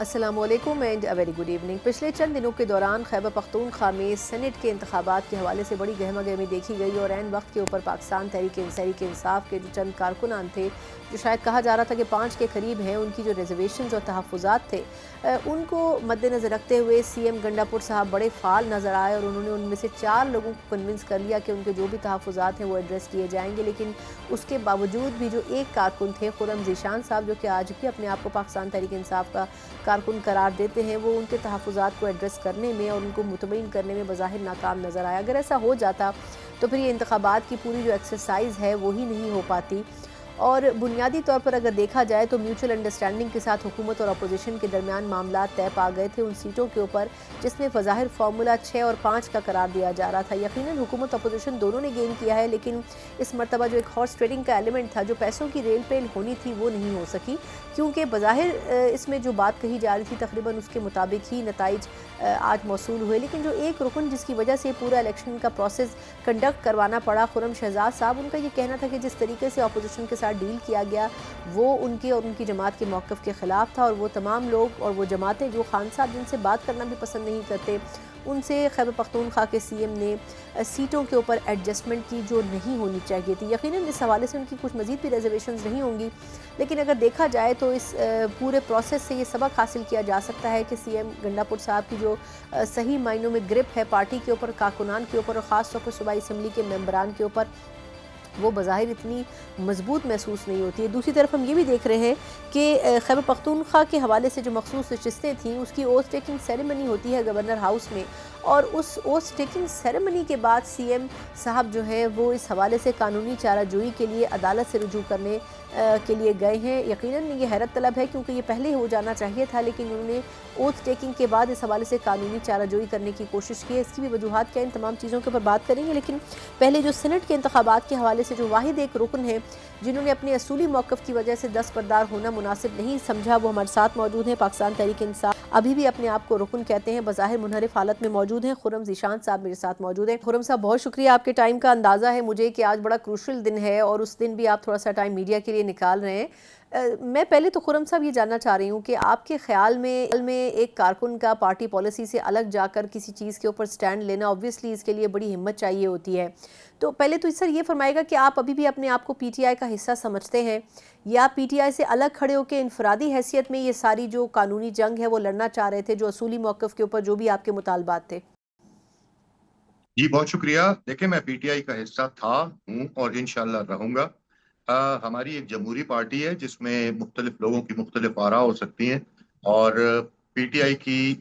السلام علیکم and very good evening. پچھلے چند دنوں کے دوران خیبر پختونخوا میں سینٹ کے انتخابات کے حوالے سے بڑی گہما گہمی دیکھی گئی اور عین وقت کے اوپر پاکستان تحریک انصاف کے جو چند کارکنان تھے، جو شاید کہا جا رہا تھا کہ 5 کے قریب ہیں، ان کی جو ریزرویشنز اور تحفظات تھے ان کو مد نظر رکھتے ہوئے سی ایم گنڈا پور صاحب بڑے فعال نظر آئے اور انہوں نے ان میں سے 4 لوگوں کو کنونس کر لیا کہ ان کے جو بھی تحفظات ہیں وہ ایڈریس کیے جائیں گے۔ لیکن اس کے باوجود بھی جو ایک کارکن تھے خرم ذیشان صاحب، جو کہ آج بھی اپنے آپ کو پاکستان تحریک انصاف کا کارکن قرار دیتے ہیں، وہ ان کے تحفظات کو ایڈریس کرنے میں اور ان کو مطمئن کرنے میں بظاہر ناکام نظر آیا۔ اگر ایسا ہو جاتا تو پھر یہ انتخابات کی پوری جو ایکسرسائز ہے وہی نہیں ہو پاتی، اور بنیادی طور پر اگر دیکھا جائے تو میوچل انڈرسٹینڈنگ کے ساتھ حکومت اور اپوزیشن کے درمیان معاملات طے پا گئے تھے ان سیٹوں کے اوپر جس میں بظاہر فارمولا 6 اور 5 کا قرار دیا جا رہا تھا۔ یقیناً حکومت اپوزیشن دونوں نے گین کیا ہے، لیکن اس مرتبہ جو ایک ہارس ٹریڈنگ کا ایلیمنٹ تھا، جو پیسوں کی ریل پیل ہونی تھی، وہ نہیں ہو سکی، کیونکہ بظاہر اس میں جو بات کہی جا رہی تھی تقریباً اس کے مطابق ہی نتائج آج موصول ہوئے۔ لیکن جو ایک رکن جس کی وجہ سے پورا الیکشن کا پروسیس کنڈکٹ کروانا پڑا، خرم شہزاد صاحب، ان کا یہ کہنا تھا کہ جس طریقے سے اپوزیشن کے ساتھ ڈیل کیا گیا وہ ان کے اور ان کی جماعت کے موقف کے خلاف تھا، اور وہ تمام لوگ اور وہ جماعتیں جو خان صاحب جن سے بات کرنا بھی پسند نہیں کرتے، ان سے خیبر پختونخوا کے سی ایم نے سیٹوں کے اوپر ایڈجسٹمنٹ کی جو نہیں ہونی چاہیے تھی۔ یقیناً اس حوالے سے ان کی کچھ مزید بھی ریزرویشنز نہیں ہوں گی، لیکن اگر دیکھا جائے تو اس پورے پروسیس سے یہ سبق حاصل کیا جا سکتا ہے کہ سی ایم گنڈا پور صاحب کی جو صحیح معنوں میں گرپ ہے پارٹی کے اوپر، کارکنان کے اوپر، اور خاص طور پر صوبائی اسمبلی کے ممبران کے اوپر، وہ بظاہر اتنی مضبوط محسوس نہیں ہوتی ہے۔ دوسری طرف ہم یہ بھی دیکھ رہے ہیں کہ خیبر پختونخوا کے حوالے سے جو مخصوص نشستیں تھیں، اس کی اوتھ ٹیکنگ سیریمنی ہوتی ہے گورنر ہاؤس میں، اور اس اوتھ ٹیکنگ سیریمنی کے بعد سی ایم صاحب جو ہے وہ اس حوالے سے قانونی چارہ جوئی کے لیے عدالت سے رجوع کرنے کے لیے گئے ہیں۔ یقیناً یہ حیرت طلب ہے کیونکہ یہ پہلے ہو جانا چاہیے تھا، لیکن انہوں نے اوتھ ٹیکنگ کے بعد اس حوالے سے قانونی چارہ جوئی کرنے کی کوشش کی ہے۔ اس کی بھی وجوہات کیا، ان تمام چیزوں کے اوپر بات کریں گے، لیکن پہلے جو سینٹ کے انتخابات کے حوالے سے جو واحد ایک رکن ہے جنہوں نے اپنے اصولی موقف کی وجہ سے دستبردار ہونا مناسب نہیں سمجھا، وہ ہمارے ساتھ موجود ہیں۔ پاکستان تحریک انصاف ابھی بھی اپنے آپ کو رکن کہتے ہیں، بظاہر منحرف حالت میں موجود ہیں۔ خرم ذیشان صاحب میرے ساتھ موجود ہیں۔ خرم صاحب، بہت شکریہ آپ کے ٹائم کا۔ اندازہ ہے مجھے کہ آج بڑا کروشل دن ہے اور اس دن بھی آپ تھوڑا سا ٹائم میڈیا کے لیے نکال رہے ہیں۔ میں پہلے تو خرم صاحب یہ جاننا چاہ رہی ہوں کہ آپ کے خیال میں ایک کارکن کا پارٹی پالیسی سے الگ جا کر کسی چیز کے اوپر سٹینڈ لینا، obviously اس کے لیے بڑی ہمت چاہیے ہوتی ہے۔ تو پہلے تو سر یہ فرمائے گا کہ آپ ابھی بھی اپنے آپ کو پی ٹی آئی کا حصہ سمجھتے ہیں، یا پی ٹی آئی سے الگ کھڑے ہو کے انفرادی حیثیت میں یہ ساری جو قانونی جنگ ہے وہ لڑنا چاہ رہے تھے، جو اصولی موقف کے اوپر جو بھی آپ کے مطالبات تھے؟ جی بہت شکریہ۔ دیکھیں، میں پی ٹی آئی کا حصہ تھا، ہوں اور انشاءاللہ رہوں گا۔ ہماری ایک جمہوری پارٹی ہے جس میں مختلف لوگوں کی مختلف آراء ہو سکتی ہیں، اور پی ٹی آئی کی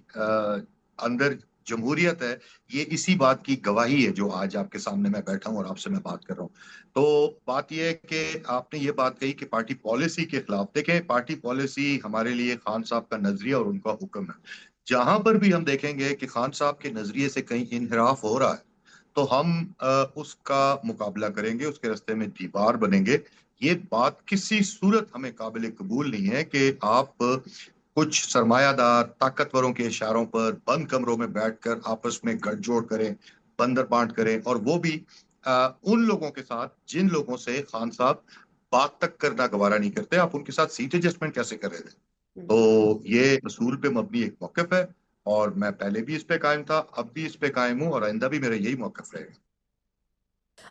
اندر جمہوریت ہے، یہ اسی بات کی گواہی ہے جو آج آپ کے سامنے میں بیٹھا ہوں اور آپ سے میں بات کر رہا ہوں۔ تو بات یہ ہے کہ آپ نے یہ بات کہی کہ پارٹی پالیسی کے خلاف، دیکھیں پارٹی پالیسی ہمارے لیے خان صاحب کا نظریہ اور ان کا حکم ہے۔ جہاں پر بھی ہم دیکھیں گے کہ خان صاحب کے نظریے سے کہیں انحراف ہو رہا ہے تو ہم اس کا مقابلہ کریں گے، اس کے راستے میں دیوار بنیں گے۔ یہ بات کسی صورت ہمیں قابل قبول نہیں ہے کہ آپ کچھ سرمایہ دار طاقتوروں کے اشاروں پر بند کمروں میں بیٹھ کر آپس میں گٹھ جوڑ کریں، بندر بانٹ کریں، اور وہ بھی ان لوگوں کے ساتھ جن لوگوں سے خان صاحب بات تک کرنا گوارا نہیں کرتے، آپ ان کے ساتھ سیٹ ایڈجسٹمنٹ کیسے کر رہے تھے؟ تو یہ اصول پہ مبنی ایک موقف ہے، اور میں پہلے بھی اس پہ قائم تھا، اب بھی اس پہ قائم ہوں، اور آئندہ بھی میرا یہی موقف رہے گا۔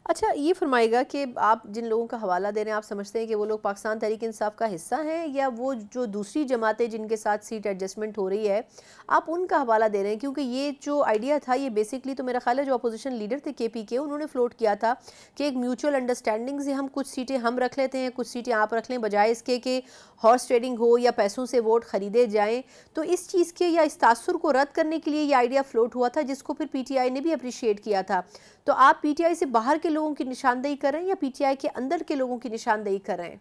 اچھا، یہ فرمائے گا کہ آپ جن لوگوں کا حوالہ دے رہے ہیں، آپ سمجھتے ہیں کہ وہ لوگ پاکستان تحریک انصاف کا حصہ ہیں، یا وہ جو دوسری جماعتیں جن کے ساتھ سیٹ ایڈجسٹمنٹ ہو رہی ہے آپ ان کا حوالہ دے رہے ہیں؟ کیونکہ یہ جو آئیڈیا تھا یہ بیسکلی تو میرا خیال ہے جو اپوزیشن لیڈر تھے کے پی کے، انہوں نے فلوٹ کیا تھا کہ ایک میوچل انڈرسٹینڈنگ سے ہم کچھ سیٹیں ہم رکھ لیتے ہیں، کچھ سیٹیں آپ رکھ لیں، بجائے اس کے کہ ہارس ٹریڈنگ ہو یا پیسوں سے ووٹ خریدے جائیں۔ تو اس چیز کے یا اس تاثر کو رد کرنے کے لیے یہ آئیڈیا فلوٹ ہوا تھا، جس کو پھر پی ٹی آئی نے بھی اپریشیٹ کیا تھا۔ تو آپ پی ٹی آئی سے باہر کے لوگوں کی نشاندہی کر رہے ہیں یا پی ٹی آئی کے اندر کے لوگوں کی نشاندہی کر رہے ہیں؟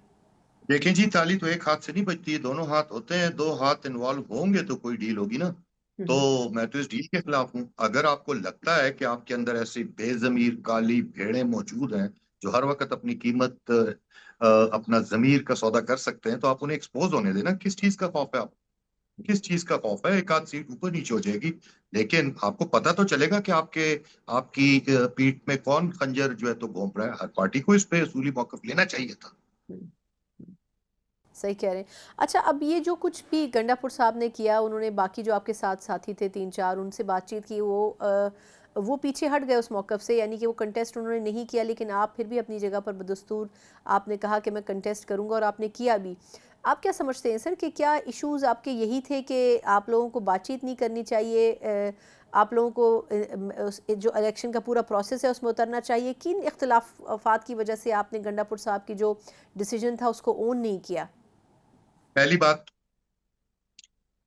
دیکھیں جی، تالی تو ایک ہاتھ سے نہیں بجتی ہے، دونوں ہاتھ ہوتے ہیں، دو ہاتھ انوالو ہوں گے تو کوئی ڈیل ہوگی نا۔ تو میں تو اس ڈیل کے خلاف ہوں۔ اگر آپ کو لگتا ہے کہ آپ کے اندر ایسی بے ضمیر کالی بھیڑیں موجود ہیں جو ہر وقت اپنی قیمت اپنا ضمیر کا سودا کر سکتے ہیں، تو آپ انہیں ایکسپوز ہونے دینا۔ کس چیز کا خوف ہے آپ؟ کس چیز کا خوف ہے؟ ایک آدھ سیٹ اوپر نیچے ہو جائے گی، لیکن آپ کو پتہ تو چلے گا کہ آپ کی پیٹھ میں کون خنجر جو ہے تو گھونپ رہا ہے۔ ہر پارٹی کو اس پہ اصولی موقف لینا چاہیے تھا۔ صحیح کہہ رہے ہیں. اچھا اب یہ جو کچھ بھی گنڈا پور صاحب نے کیا، انہوں نے باقی جو آپ کے ساتھ ساتھی تھے 3-4 ان سے بات چیت کی، وہ پیچھے ہٹ گئے اس موقف سے، یعنی کہ وہ کنٹیسٹ انہوں نے نہیں کیا، لیکن آپ پھر بھی اپنی جگہ پر بدستور آپ نے کہا کہ میں کنٹیسٹ کروں گا اور آپ نے کیا بھی. آپ کیا سمجھتے ہیں سر کہ کیا ایشوز آپ کے یہی تھے کہ آپ لوگوں کو بات چیت نہیں کرنی چاہیے، آپ لوگوں کو جو الیکشن کا پورا پروسیس ہے اس میں اترنا چاہیے؟ کن اختلافات کی وجہ سے آپ نے گنڈا پور صاحب کی جو ڈیسیجن تھا اس کو اون نہیں کیا؟ پہلی بات،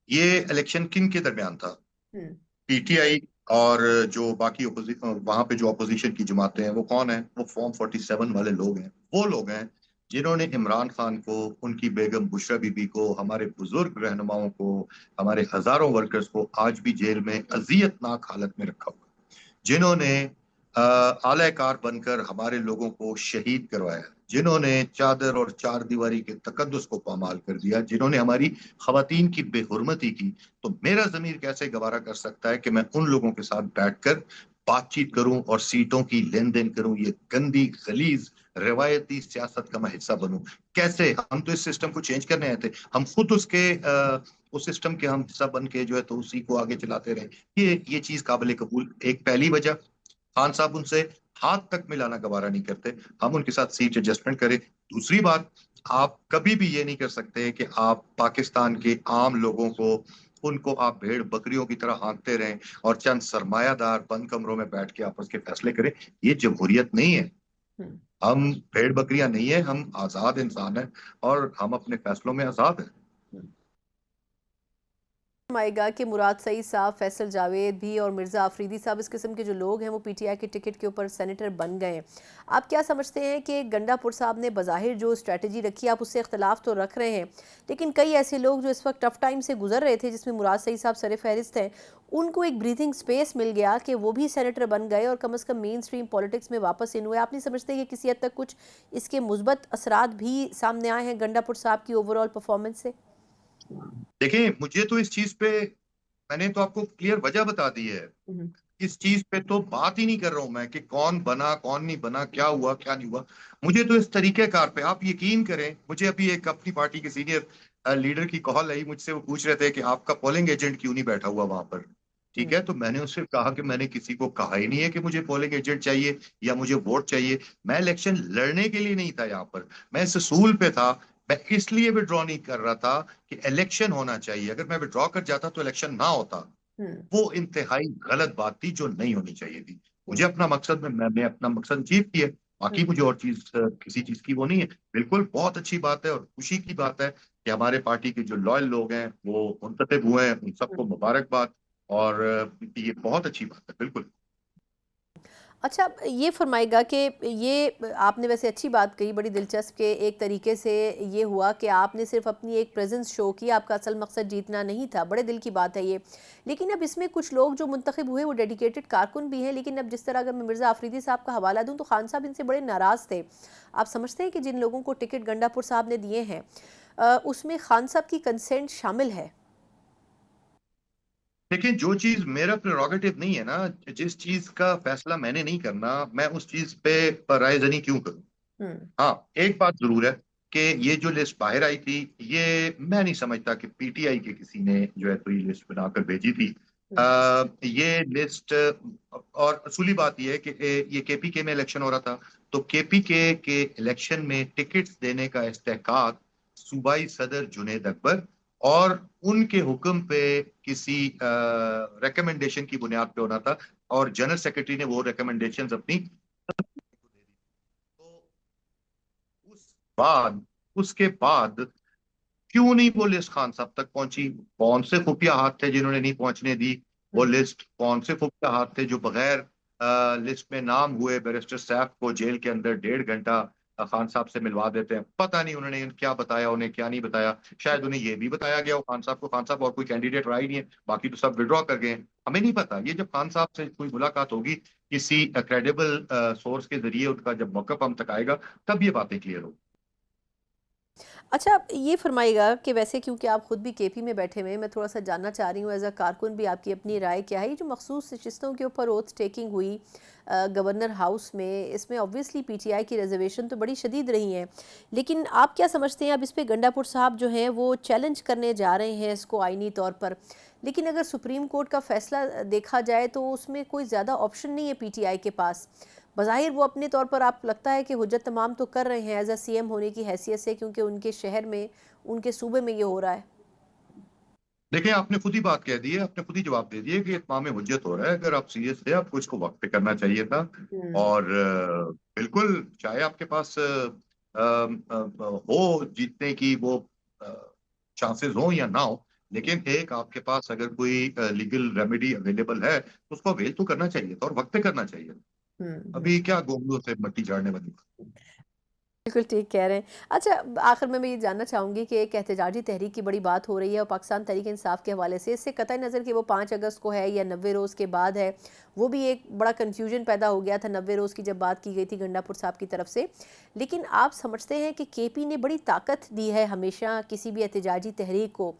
یہ الیکشن کن کے درمیان تھا؟ پی ٹی آئی اور جو باقی وہاں پہ جو اپوزیشن کی جماعتیں ہیں وہ کون ہیں؟ وہ فارم 47 والے لوگ ہیں. وہ لوگ ہیں جنہوں نے عمران خان کو، ان کی بیگم بشرا بی بی کو، ہمارے بزرگ رہنماؤں کو، ہمارے ہزاروں ورکرز کو آج بھی جیل میں اذیت ناک حالت میں رکھا ہوا، جنہوں نے اعلی کار بن کر ہمارے لوگوں کو شہید کروایا، جنہوں نے چادر اور چار دیواری کے تقدس کو پامال کر دیا، جنہوں نے ہماری خواتین کی بے حرمتی کی. تو میرا ضمیر کیسے گوارا کر سکتا ہے کہ میں ان لوگوں کے ساتھ بیٹھ کر بات چیت کروں اور سیٹوں کی لین دین کروں؟ یہ گندی غلیظ روایتی سیاست کا میں حصہ بنوں کیسے؟ ہم تو اس سسٹم کو چینج کرنے آئے تھے، ہم خود اس سسٹم کے ہم حصہ بن کے جو ہے تو اسی کو آگے چلاتے رہے. یہ چیز قابل قبول. ایک پہلی وجہ، خان صاحب ان سے ہاتھ تک ملانا گوارا نہیں کرتے، ہم ان کے ساتھ سیٹ ایڈجسٹمنٹ کریں. دوسری بات، آپ کبھی بھی یہ نہیں کر سکتے کہ آپ پاکستان کے عام لوگوں کو، ان کو آپ بھیڑ بکریوں کی طرح ہانکتے رہیں اور چند سرمایہ دار بند کمروں میں بیٹھ کے آپس کے فیصلے کریں. یہ جمہوریت نہیں ہے. ہم بھیڑ بکریاں نہیں ہیں، ہم آزاد انسان ہیں اور ہم اپنے فیصلوں میں آزاد ہیں. آئے گا کہ مراد سعید صاحب، فیصل جاوید بھی اور مرزا آفریدی صاحب، اس قسم کے جو لوگ ہیں وہ پی ٹی آئی کے ٹکٹ کے اوپر سینیٹر بن گئے ہیں. آپ کیا سمجھتے ہیں کہ گنڈا پور صاحب نے بظاہر جو اسٹریٹجی رکھی، آپ اس سے اختلاف تو رکھ رہے ہیں، لیکن کئی ایسے لوگ جو اس وقت ٹف ٹائم سے گزر رہے تھے، جس میں مراد سعید صاحب سر فہرست ہیں، ان کو ایک بریتھنگ سپیس مل گیا کہ وہ بھی سینیٹر بن گئے اور کم از کم مین سٹریم پولیٹکس میں واپس ان ہوئے؟ آپ نہیں سمجھتے کہ کسی حد تک کچھ اس کے مثبت اثرات بھی سامنے آئے ہیں گنڈا پور صاحب کی اوورآل پرفارمنس سے؟ دیکھیں، مجھے تو اس چیز پہ، میں نے تو آپ کو کلیئر وجہ بتا دی ہے. اس چیز پہ تو بات ہی نہیں کر رہا ہوں میں کہ کون بنا کون نہیں بنا، کیا ہوا کیا نہیں ہوا. مجھے تو اس طریقہ کار پہ آپ یقین کریں. مجھے ابھی ایک اپنی پارٹی کے سینئر لیڈر کی کال آئی، مجھ سے وہ پوچھ رہے تھے کہ آپ کا پولنگ ایجنٹ کیوں نہیں بیٹھا ہوا وہاں پر. ٹھیک ہے، تو میں نے اس سے کہا کہ میں نے کسی کو کہا ہی نہیں ہے کہ مجھے پولنگ ایجنٹ چاہیے یا مجھے ووٹ چاہیے. میں الیکشن لڑنے کے لیے نہیں تھا یہاں پر، میں اس اصول پہ تھا. میں اس لیے وڈرا نہیں کر رہا تھا کہ الیکشن ہونا چاہیے. اگر میں وڈرا کر جاتا تو الیکشن نہ ہوتا. وہ انتہائی غلط بات تھی جو نہیں ہونی چاہیے تھی. مجھے اپنا مقصد میں نے اپنا مقصد اچیو کیا. باقی مجھے اور چیز کسی چیز کی وہ نہیں ہے. بالکل بہت اچھی بات ہے اور خوشی کی بات ہے کہ ہمارے پارٹی کے جو لوئل لوگ ہیں وہ منتخب ہوئے ہیں. ان سب کو مبارکباد، اور یہ بہت اچھی بات ہے. بالکل. اچھا یہ فرمائے گا کہ یہ آپ نے ویسے اچھی بات کہی، بڑی دلچسپ، کہ ایک طریقے سے یہ ہوا کہ آپ نے صرف اپنی ایک پریزنس شو کی، آپ کا اصل مقصد جیتنا نہیں تھا. بڑے دل کی بات ہے یہ. لیکن اب اس میں کچھ لوگ جو منتخب ہوئے وہ ڈیڈیکیٹڈ کارکن بھی ہیں، لیکن اب جس طرح اگر میں مرزا آفریدی صاحب کا حوالہ دوں تو خان صاحب ان سے بڑے ناراض تھے. آپ سمجھتے ہیں کہ جن لوگوں کو ٹکٹ گنڈا پور صاحب نے دیے ہیں اس میں خان صاحب کی کنسنٹ شامل ہے؟ لیکن جو چیز میرا پریروگیٹو نہیں ہے نا، جس چیز کا فیصلہ میں نے نہیں کرنا، میں اس چیز پہ رائے زنی کیوں کروں؟ ہاں، ایک بات ضرور ہے کہ یہ جو لسٹ باہر آئی تھی، یہ میں نہیں سمجھتا کہ پی ٹی آئی کے کسی نے جو ہے تو یہ لسٹ بنا کر بھیجی تھی. یہ لسٹ، اور اصولی بات یہ ہے کہ یہ کے پی کے میں الیکشن ہو رہا تھا، تو کے پی کے الیکشن میں ٹکٹس دینے کا استحقاق صوبائی صدر جنید اکبر اور ان کے حکم پہ کسی ریکمنڈیشن کی بنیاد پہ ہونا تھا، اور جنرل سیکرٹری نے وہ ریکمنڈیشنز اپنی. اس کے بعد کیوں نہیں وہ لسٹ خان صاحب تک پہنچی؟ کون سے خفیہ ہاتھ تھے جنہوں نے نہیں پہنچنے دی وہ لسٹ؟ کون سے خفیہ ہاتھ تھے جو بغیر لسٹ میں نام ہوئے بیرسٹر سیف کو جیل کے اندر 1.5 گھنٹہ خان صاحب سے ملوا دیتے ہیں؟ پتہ نہیں انہوں نے کیا بتایا، انہیں کیا نہیں بتایا. شاید انہیں یہ بھی بتایا گیا خان صاحب کو، خان صاحب اور کوئی کینڈیڈیٹ رہا ہی نہیں ہے، باقی تو سب وڈرا کر گئے ہیں. ہمیں نہیں پتا. یہ جب خان صاحب سے کوئی ملاقات ہوگی کسی کریڈیبل سورس کے ذریعے، ان کا جب موقف ہم تک آئے گا، تب یہ باتیں کلیئر ہوگی. अच्छा, ये फरमाइएगा कि वैसे क्योंकि आप खुद भी केपी में बैठे हुए हैं, मैं थोड़ा सा जानना चाह रही हूँ एज अ कारकुन भी आपकी अपनी राय क्या है। ये जो मखसूस नशिस्तों के ऊपर ओथ टेकिंग हुई गवर्नर हाउस में, इसमें ऑब्वियसली पीटीआई की रिजर्वेशन तो बड़ी शदीद रही हैं, लेकिन आप क्या समझते हैं अब इस पे गंडापुर साहब जो हैं वो चैलेंज करने जा रहे हैं इसको आइनी तौर पर, लेकिन अगर सुप्रीम कोर्ट का फैसला देखा जाए तो उसमें कोई ज़्यादा ऑप्शन नहीं है पीटीआई के पास। बज़ाहिर वो अपने तौर पर आप लगता है कि हुज्जत तमाम तो कर रहे हैं एज अ सीएम होने की हैसियत से, क्योंकि उनके शहर में, उनके सूबे में ये हो रहा है। देखिए, आपने खुद ही बात कह दी है, आपने खुद ही जवाब दे दिया कि इत्माम हुज्जत हो रहा है। अगर आप सीरियस थे, आपको इसको वक्त पे करना चाहिए था। हम्म। और बिल्कुल, चाहे आपके पास हो जीतने की वो चांसेस हो या ना हो, लेकिन एक आपके पास अगर कोई लीगल रेमेडी अवेलेबल है तो उसको अवेल तो करना चाहिए था और वक्त पे करना चाहिए। हम्म। अभी क्या गोंगलों से मट्टी झाड़ने वाली बात। बिल्कुल ठीक कह रहे हैं। अच्छा, आखिर में मैं ये जानना चाहूँगी कि एक एहतजाजी तहरीक की बड़ी बात हो रही है और पाकिस्तान तहरीक इंसाफ के हवाले से, इससे कतई नज़र कि वो 5 अगस्त को है या 90 रोज़ के बाद है, वो भी एक बड़ा कन्फ्यूजन पैदा हो गया था 90 रोज़ की जब बात की गई थी गंडापुर साहब की तरफ से। लेकिन आप समझते हैं कि केपी ने बड़ी ताकत दी है हमेशा किसी भी एहतजाजी तहरीक को,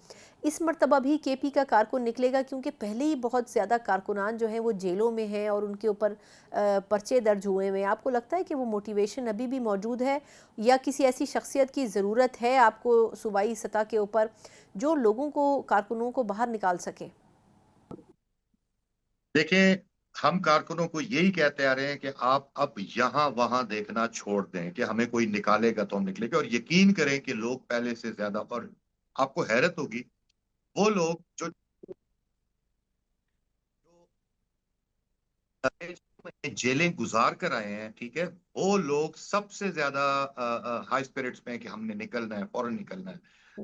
इस मरतबा भी केपी का कारकुन निकलेगा? क्योंकि पहले ही बहुत ज़्यादा कारकुनान जो हैं वो जेलों में हैं और उनके ऊपर पर्चे दर्ज हुए हैं। आपको लगता है कि वो मोटिवेशन अभी भी मौजूद है, या किसी ऐसी शख्सियत की ज़रूरत है आपको सूबाई सतह के ऊपर जो लोगों को, कारकुनों को बाहर निकाल सके? देखिए, हम कारकुनों को यही कहते आ रहे हैं कि आप अब यहाँ वहां देखना छोड़ दें कि हमें कोई निकालेगा तो हम निकलेंगे, और यकीन करें कि लोग पहले से ज्यादा, और आपको हैरत होगी, वो लोग जो जो जेलें गुजार कर आए हैं, ठीक है, वो लोग सबसे ज्यादा हाई स्पिरिट्स में है कि हमने निकलना है, फौरन निकलना है।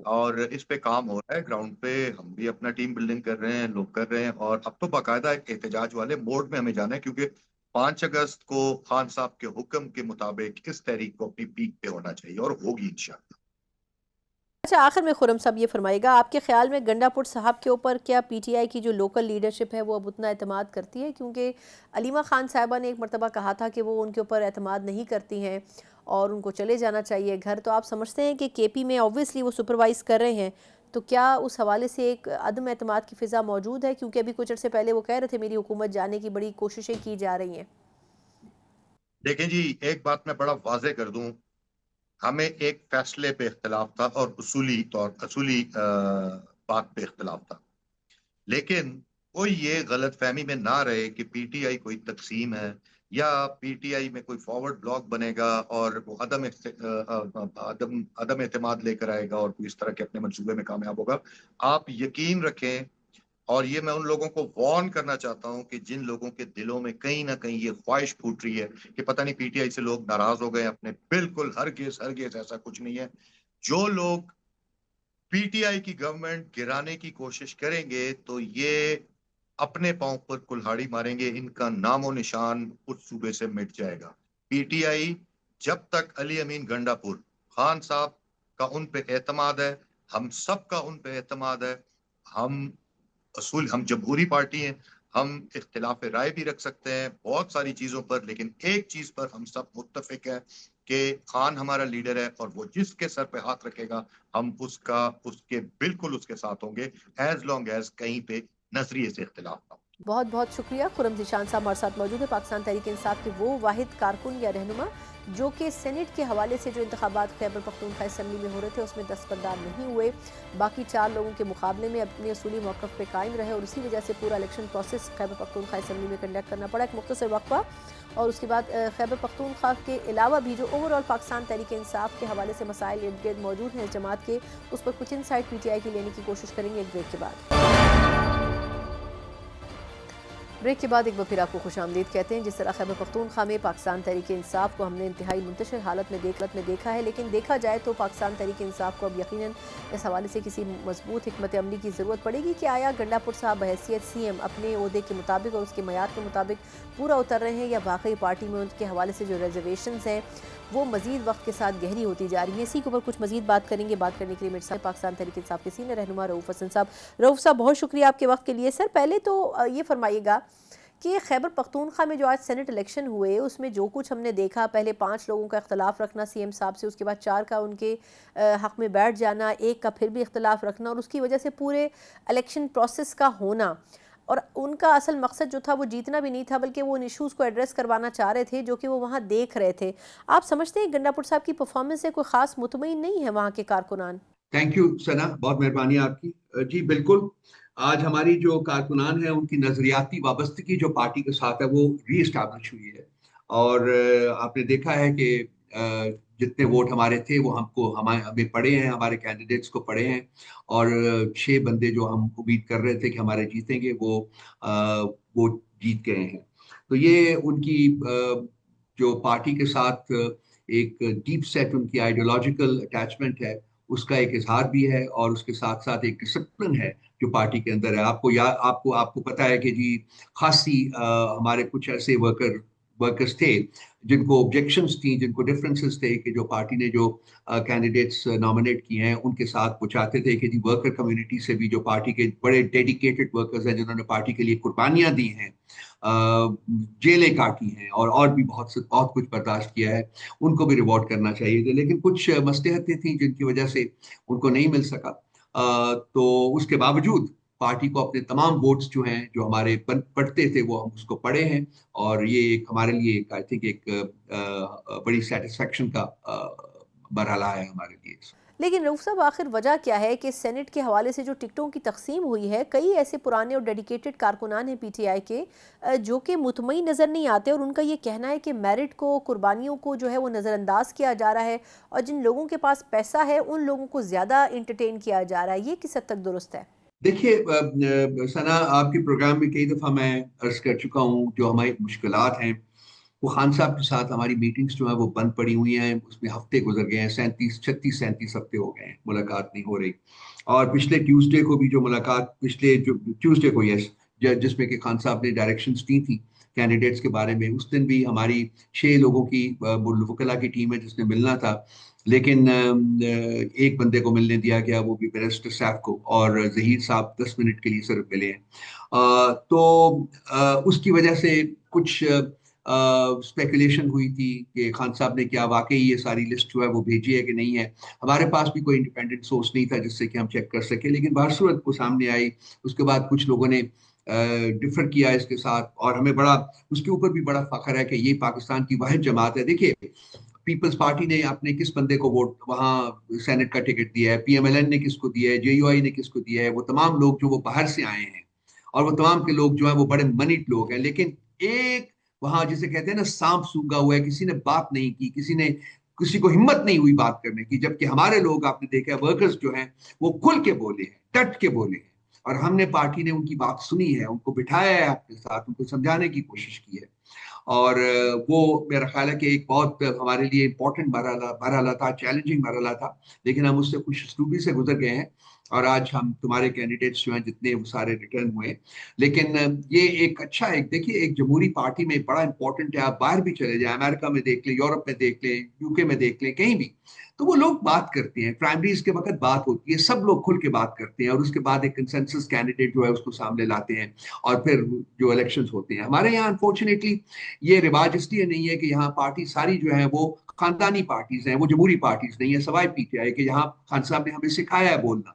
और इस पे काम हो रहा है ग्राउंड पे, हम भी अपना टीम बिल्डिंग कर रहे हैं, लोग कर रहे हैं, और अब तो बाकायदा एक एहतजाज वाले मोड में हमें जाना है, क्योंकि 5 अगस्त को खान साहब के हुक्म के मुताबिक इस तहरीक को अपनी पीक पे होना चाहिए, और होगी इंशाल्लाह। अच्छा, आखिर में खुर्रम साहब ये फरमाइएगा, आपके ख्याल में गंडापुर साहब के ऊपर क्या पीटीआई की जो लोकल लीडरशिप है वो अब उतना एतमाद करती है? क्योंकि अलीमा खान साहिबा ने एक मरतबा कहा था कि वो उनके ऊपर एतमाद नहीं करती हैं और उनको चले जाना चाहिए घर। तो आप समझते हैं कि केपी में ऑब्वियसली वो सुपरवाइज़ कर रहे हैं, तो क्या उस हवाले से एक अदम एतमाद की फ़िज़ा मौजूद है? क्योंकि अभी कुछ अर्से पहले वो कह रहे थे मेरी हुकूमत जाने की बड़ी कोशिशें की जा रही हैं। देखें जी, एक बात मैं बड़ा वाजे कर दूं, हमें एक फैसले पे इख्तलाफ था और असूली बात पे इख्तलाफ था, लेकिन कोई ये गलत फहमी में ना रहे कि पीटीआई कोई तकसीम है, या पीटीआई में कोई फॉरवर्ड ब्लॉक बनेगा और वो अदम अदम एतमाद लेकर आएगा और कोई इस तरह के अपने मंसूबे में कामयाब होगा। आप यकीन रखें, और ये मैं उन लोगों को वार्न करना चाहता हूं कि जिन लोगों के दिलों में कहीं ना कहीं ये ख्वाहिश फूट रही है कि पता नहीं पीटीआई से लोग नाराज हो गए अपने, बिल्कुल हरगिज ऐसा कुछ नहीं है। जो लोग पीटीआई की गवर्नमेंट गिराने की कोशिश करेंगे तो ये अपने पांव पर कुल्हाड़ी मारेंगे, इनका नामो निशान उस सूबे से मिट जाएगा। पीटीआई, जब तक अली अमीन गंडापुर खान साहब का उन पे एतमाद है, हम सब का उन पे एतमाद है। हम हम जमहूरी पार्टी हैं, हम इख्तिलाफ राय भी रख सकते हैं बहुत सारी चीजों पर, लेकिन एक चीज पर हम सब मुत्तफिक हैं कि खान हमारा लीडर है, और वो जिसके सर पे हाथ रखेगा हम उसके बिल्कुल उसके साथ होंगे, एज लॉन्ग एज कहीं पे नजरिए से इख्तिलाफ ना हो। बहुत बहुत शुक्रिया। खुर्रम ज़ीशान साहब हमारे साथ मौजूद है, पाकिस्तान तहरीक इंसाफ के वो वाहिद कारकुन या रहनुमा जो कि सेनेट के हवाले से जो इंतखाबात खैबर पख्तूनख्वा असम्बली में हो रहे थे उसमें दस्तबरदार नहीं हुए, बाकी 4 लोगों के मुकाबले में अपने असूली मौक़िफ़ पे कायम रहे, और उसी वजह से पूरा election process Khyber Pakhtunkhwa assembly में कंडक्ट करना पड़ा। एक मुख्तसर वक्फा और उसके बाद खैबर पख्तूनख्वा के अलावा भी जो ओवरऑल पाकिस्तान तहरीक इंसाफ के हवाले से मसाइल इर्द गिर्द मौजूद हैं इस जमात के, उस पर कुछ इंसाइट पीटीआई की लेने की कोशिश करेंगे एक ब्रेक के बाद। ब्रेक के बाद एक बार फिर आपको खुशामदीद कहते हैं। जिस तरह खैबर पख्तूनख्वा में पाकिस्तान तहरीक इंसाफ को हमने इंतहाई मुंतशिर हालत में देखा है, लेकिन देखा जाए तो पाकिस्तान तहरीक इंसाफ को अब यकीनन इस हवाले से किसी मजबूत हिकमत अमली की ज़रूरत पड़ेगी कि आया गंडापुर साहब बहैसियत सीएम अपने ओहदे के मुताबिक और उसके मयार के मुताबिक पूरा उतर रहे हैं, या वाकई पार्टी में उनके हवाले से जो रिजर्वेशंस हैं वो मजीद वक्त के साथ गहरी होती जा रही है। इसी के ऊपर कुछ मजीद बात करेंगे। बात करने के लिए मेरे साथ पाकिस्तान तहरीक इंसाफ के सीनियर रहनुमा रऊफ़ हसन साहब। रऊफ़ साहब, बहुत शुक्रिया आपके वक्त के लिए। सर, पहले तो ये फरमाइएगा کہ خیبر پختونخوا میں جو آج سینٹ الیکشن ہوئے اس میں جو کچھ ہم نے دیکھا، پہلے 5 لوگوں کا اختلاف رکھنا سی ایم صاحب سے، اس کے بعد 4 کا ان کے حق میں بیٹھ جانا، 1 کا پھر بھی اختلاف رکھنا، اور اس کی وجہ سے پورے الیکشن پروسیس کا ہونا، اور ان کا اصل مقصد جو تھا وہ جیتنا بھی نہیں تھا بلکہ وہ ان ایشوز کو ایڈریس کروانا چاہ رہے تھے جو کہ وہ وہاں دیکھ رہے تھے۔ آپ سمجھتے ہیں گنڈا پور صاحب کی پرفارمنس سے کوئی خاص مطمئن نہیں ہے وہاں کے کارکنان؟ تھینک یو سنا، بہت مہربانی آپ کی۔ جی بالکل، آج ہماری جو کارکنان ہیں ان کی نظریاتی وابستگی جو پارٹی کے ساتھ ہے وہ ری اسٹیبلش ہوئی ہے، اور آپ نے دیکھا ہے کہ جتنے ووٹ ہمارے تھے وہ ہمیں پڑے ہیں، ہمارے کینڈیڈیٹس کو پڑے ہیں، اور 6 بندے جو ہم امید کر رہے تھے کہ ہمارے جیتیں گے وہ جیت گئے ہیں۔ تو یہ ان کی جو پارٹی کے ساتھ ایک ڈیپ سیٹ ان کی آئیڈیولوجیکل اٹیچمنٹ ہے اس کا ایک اظہار بھی ہے، اور اس کے ساتھ ساتھ ایک ڈسپلن ہے جو پارٹی کے اندر ہے۔ آپ کو پتا ہے کہ جی خاصی ہمارے کچھ ایسے ورکرز تھے جن کو آبجیکشنز تھیں، جن کو ڈفرینسز تھے کہ جو پارٹی نے جو کینڈیڈیٹس نامنیٹ کیے ہیں ان کے ساتھ وہ چاہتے تھے کہ جی ورکر کمیونٹی سے بھی جو پارٹی کے بڑے ڈیڈیکیٹڈ ورکرز ہیں جنہوں نے پارٹی کے لیے قربانیاں دی ہیں، جیلیں کاٹی ہیں اور بھی بہت کچھ برداشت کیا ہے، ان کو بھی ریوارڈ کرنا چاہیے تھے، لیکن کچھ مصلحتیں تھیں جن کی وجہ سے ان کو نہیں مل سکا۔ تو اس کے باوجود پارٹی کو اپنے تمام ووٹس جو ہیں جو ہمارے پڑتے تھے وہ ہم اس کو پڑے ہیں، اور یہ ایک ہمارے لیے آئی تھنک ایک بڑی سیٹسفیکشن کا مرحلہ ہے ہمارے لیے۔ لیکن رؤوف صاحب آخر وجہ کیا ہے کہ سینٹ کے حوالے سے جو ٹکٹوں کی تقسیم ہوئی ہے، کئی ایسے پرانے اور ڈیڈیکیٹڈ کارکنان ہیں پی ٹی آئی کے جو کہ مطمئن نظر نہیں آتے، اور ان کا یہ کہنا ہے کہ میرٹ کو، قربانیوں کو جو ہے وہ نظر انداز کیا جا رہا ہے، اور جن لوگوں کے پاس پیسہ ہے ان لوگوں کو زیادہ انٹرٹین کیا جا رہا ہے۔ یہ کس حد تک درست ہے؟ دیکھیے ثنا، آپ کے پروگرام میں کئی دفعہ میں عرض کر چکا ہوں جو ہماری مشکلات ہیں وہ خان صاحب کے ساتھ ہماری میٹنگز جو ہیں وہ بند پڑی ہوئی ہیں، اس میں ہفتے گزر گئے ہیں، 37 ہفتے ہو گئے ہیں ملاقات نہیں ہو رہی، اور پچھلے ٹیوزڈے کو بھی جو ملاقات جو ٹیوزڈے کو جس میں کہ خان صاحب نے ڈائریکشنز دی تھی کینڈیڈیٹس کے بارے میں، اس دن بھی ہماری 6 لوگوں کی وکلا کی ٹیم ہے جس نے ملنا تھا، لیکن ایک بندے کو ملنے دیا گیا، وہ بھی بیرسٹر صاحب کو، اور ظہیر صاحب 10 منٹ کے لیے صرف ملے ہیں۔ تو اس کی وجہ سے کچھ اسپیکولیشن ہوئی تھی کہ خان صاحب نے کیا واقعی یہ ساری لسٹ جو ہے وہ بھیجی ہے کہ نہیں ہے۔ ہمارے پاس بھی کوئی انڈیپینڈنٹ سورس نہیں تھا جس سے کہ ہم چیک کر سکے، لیکن بہرصورت کو سامنے آئی۔ اس کے بعد کچھ لوگوں نے ڈفر کیا اس کے ساتھ، اور ہمیں اس کے اوپر بھی بڑا فخر ہے کہ یہ پاکستان کی واحد جماعت ہے۔ دیکھیے پیپلز پارٹی نے اپنے کس بندے کو ووٹ وہاں سینٹ کا ٹکٹ دیا ہے، پی ایم ایل این نے کس کو دیا ہے، جے یو آئی نے کس کو دیا ہے، وہ تمام لوگ جو وہ باہر سے آئے ہیں، اور وہ تمام کے لوگ جو ہیں وہ بڑے منیڈ لوگ ہیں، لیکن ایک وہاں جسے کہتے ہیں نا سانپ سونگا ہوا ہے، کسی نے بات نہیں کی، کسی کو ہمت نہیں ہوئی بات کرنے کی، جبکہ ہمارے لوگ آپ نے دیکھا ورکرز جو ہیں وہ کھل کے بولے ہیں، ڈٹ کے بولے ہیں، اور ہم نے پارٹی نے ان کی بات سنی ہے، ان کو بٹھایا ہے اپنے ساتھ، ان کو سمجھانے کی کوشش کی ہے، اور وہ میرا خیال ہے کہ ایک بہت ہمارے لیے امپورٹنٹ مرحلہ تھا، چیلنجنگ مرحلہ تھا، لیکن ہم اس سے خوش اسلوبی سے گزر گئے ہیں، اور آج ہم تمہارے کینڈیڈیٹس جو ہیں جتنے وہ سارے ریٹرن ہوئے۔ لیکن یہ ایک اچھا دیکھیے ایک جمہوری پارٹی میں بڑا امپورٹنٹ ہے، آپ باہر بھی چلے جائیں، امریکہ میں دیکھ لیں، یورپ میں دیکھ لیں، یو کے میں دیکھ لیں، کہیں بھی تو وہ لوگ بات کرتے ہیں، پرائمریز کے وقت بات ہوتی ہے، سب لوگ کھل کے بات کرتے ہیں، اور اس کے بعد ایک کنسنسس کینڈیڈیٹ جو ہے اس کو سامنے لاتے ہیں، اور پھر جو الیکشنز ہوتے ہیں۔ ہمارے یہاں انفارچونیٹلی یہ رواج اس لیے نہیں ہے کہ یہاں پارٹی ساری جو ہیں وہ خاندانی پارٹیز ہیں، وہ جمہوری پارٹیز نہیں ہے، سوائے پی ٹی آئی کہ یہاں خان صاحب نے ہمیں سکھایا ہے بولنا،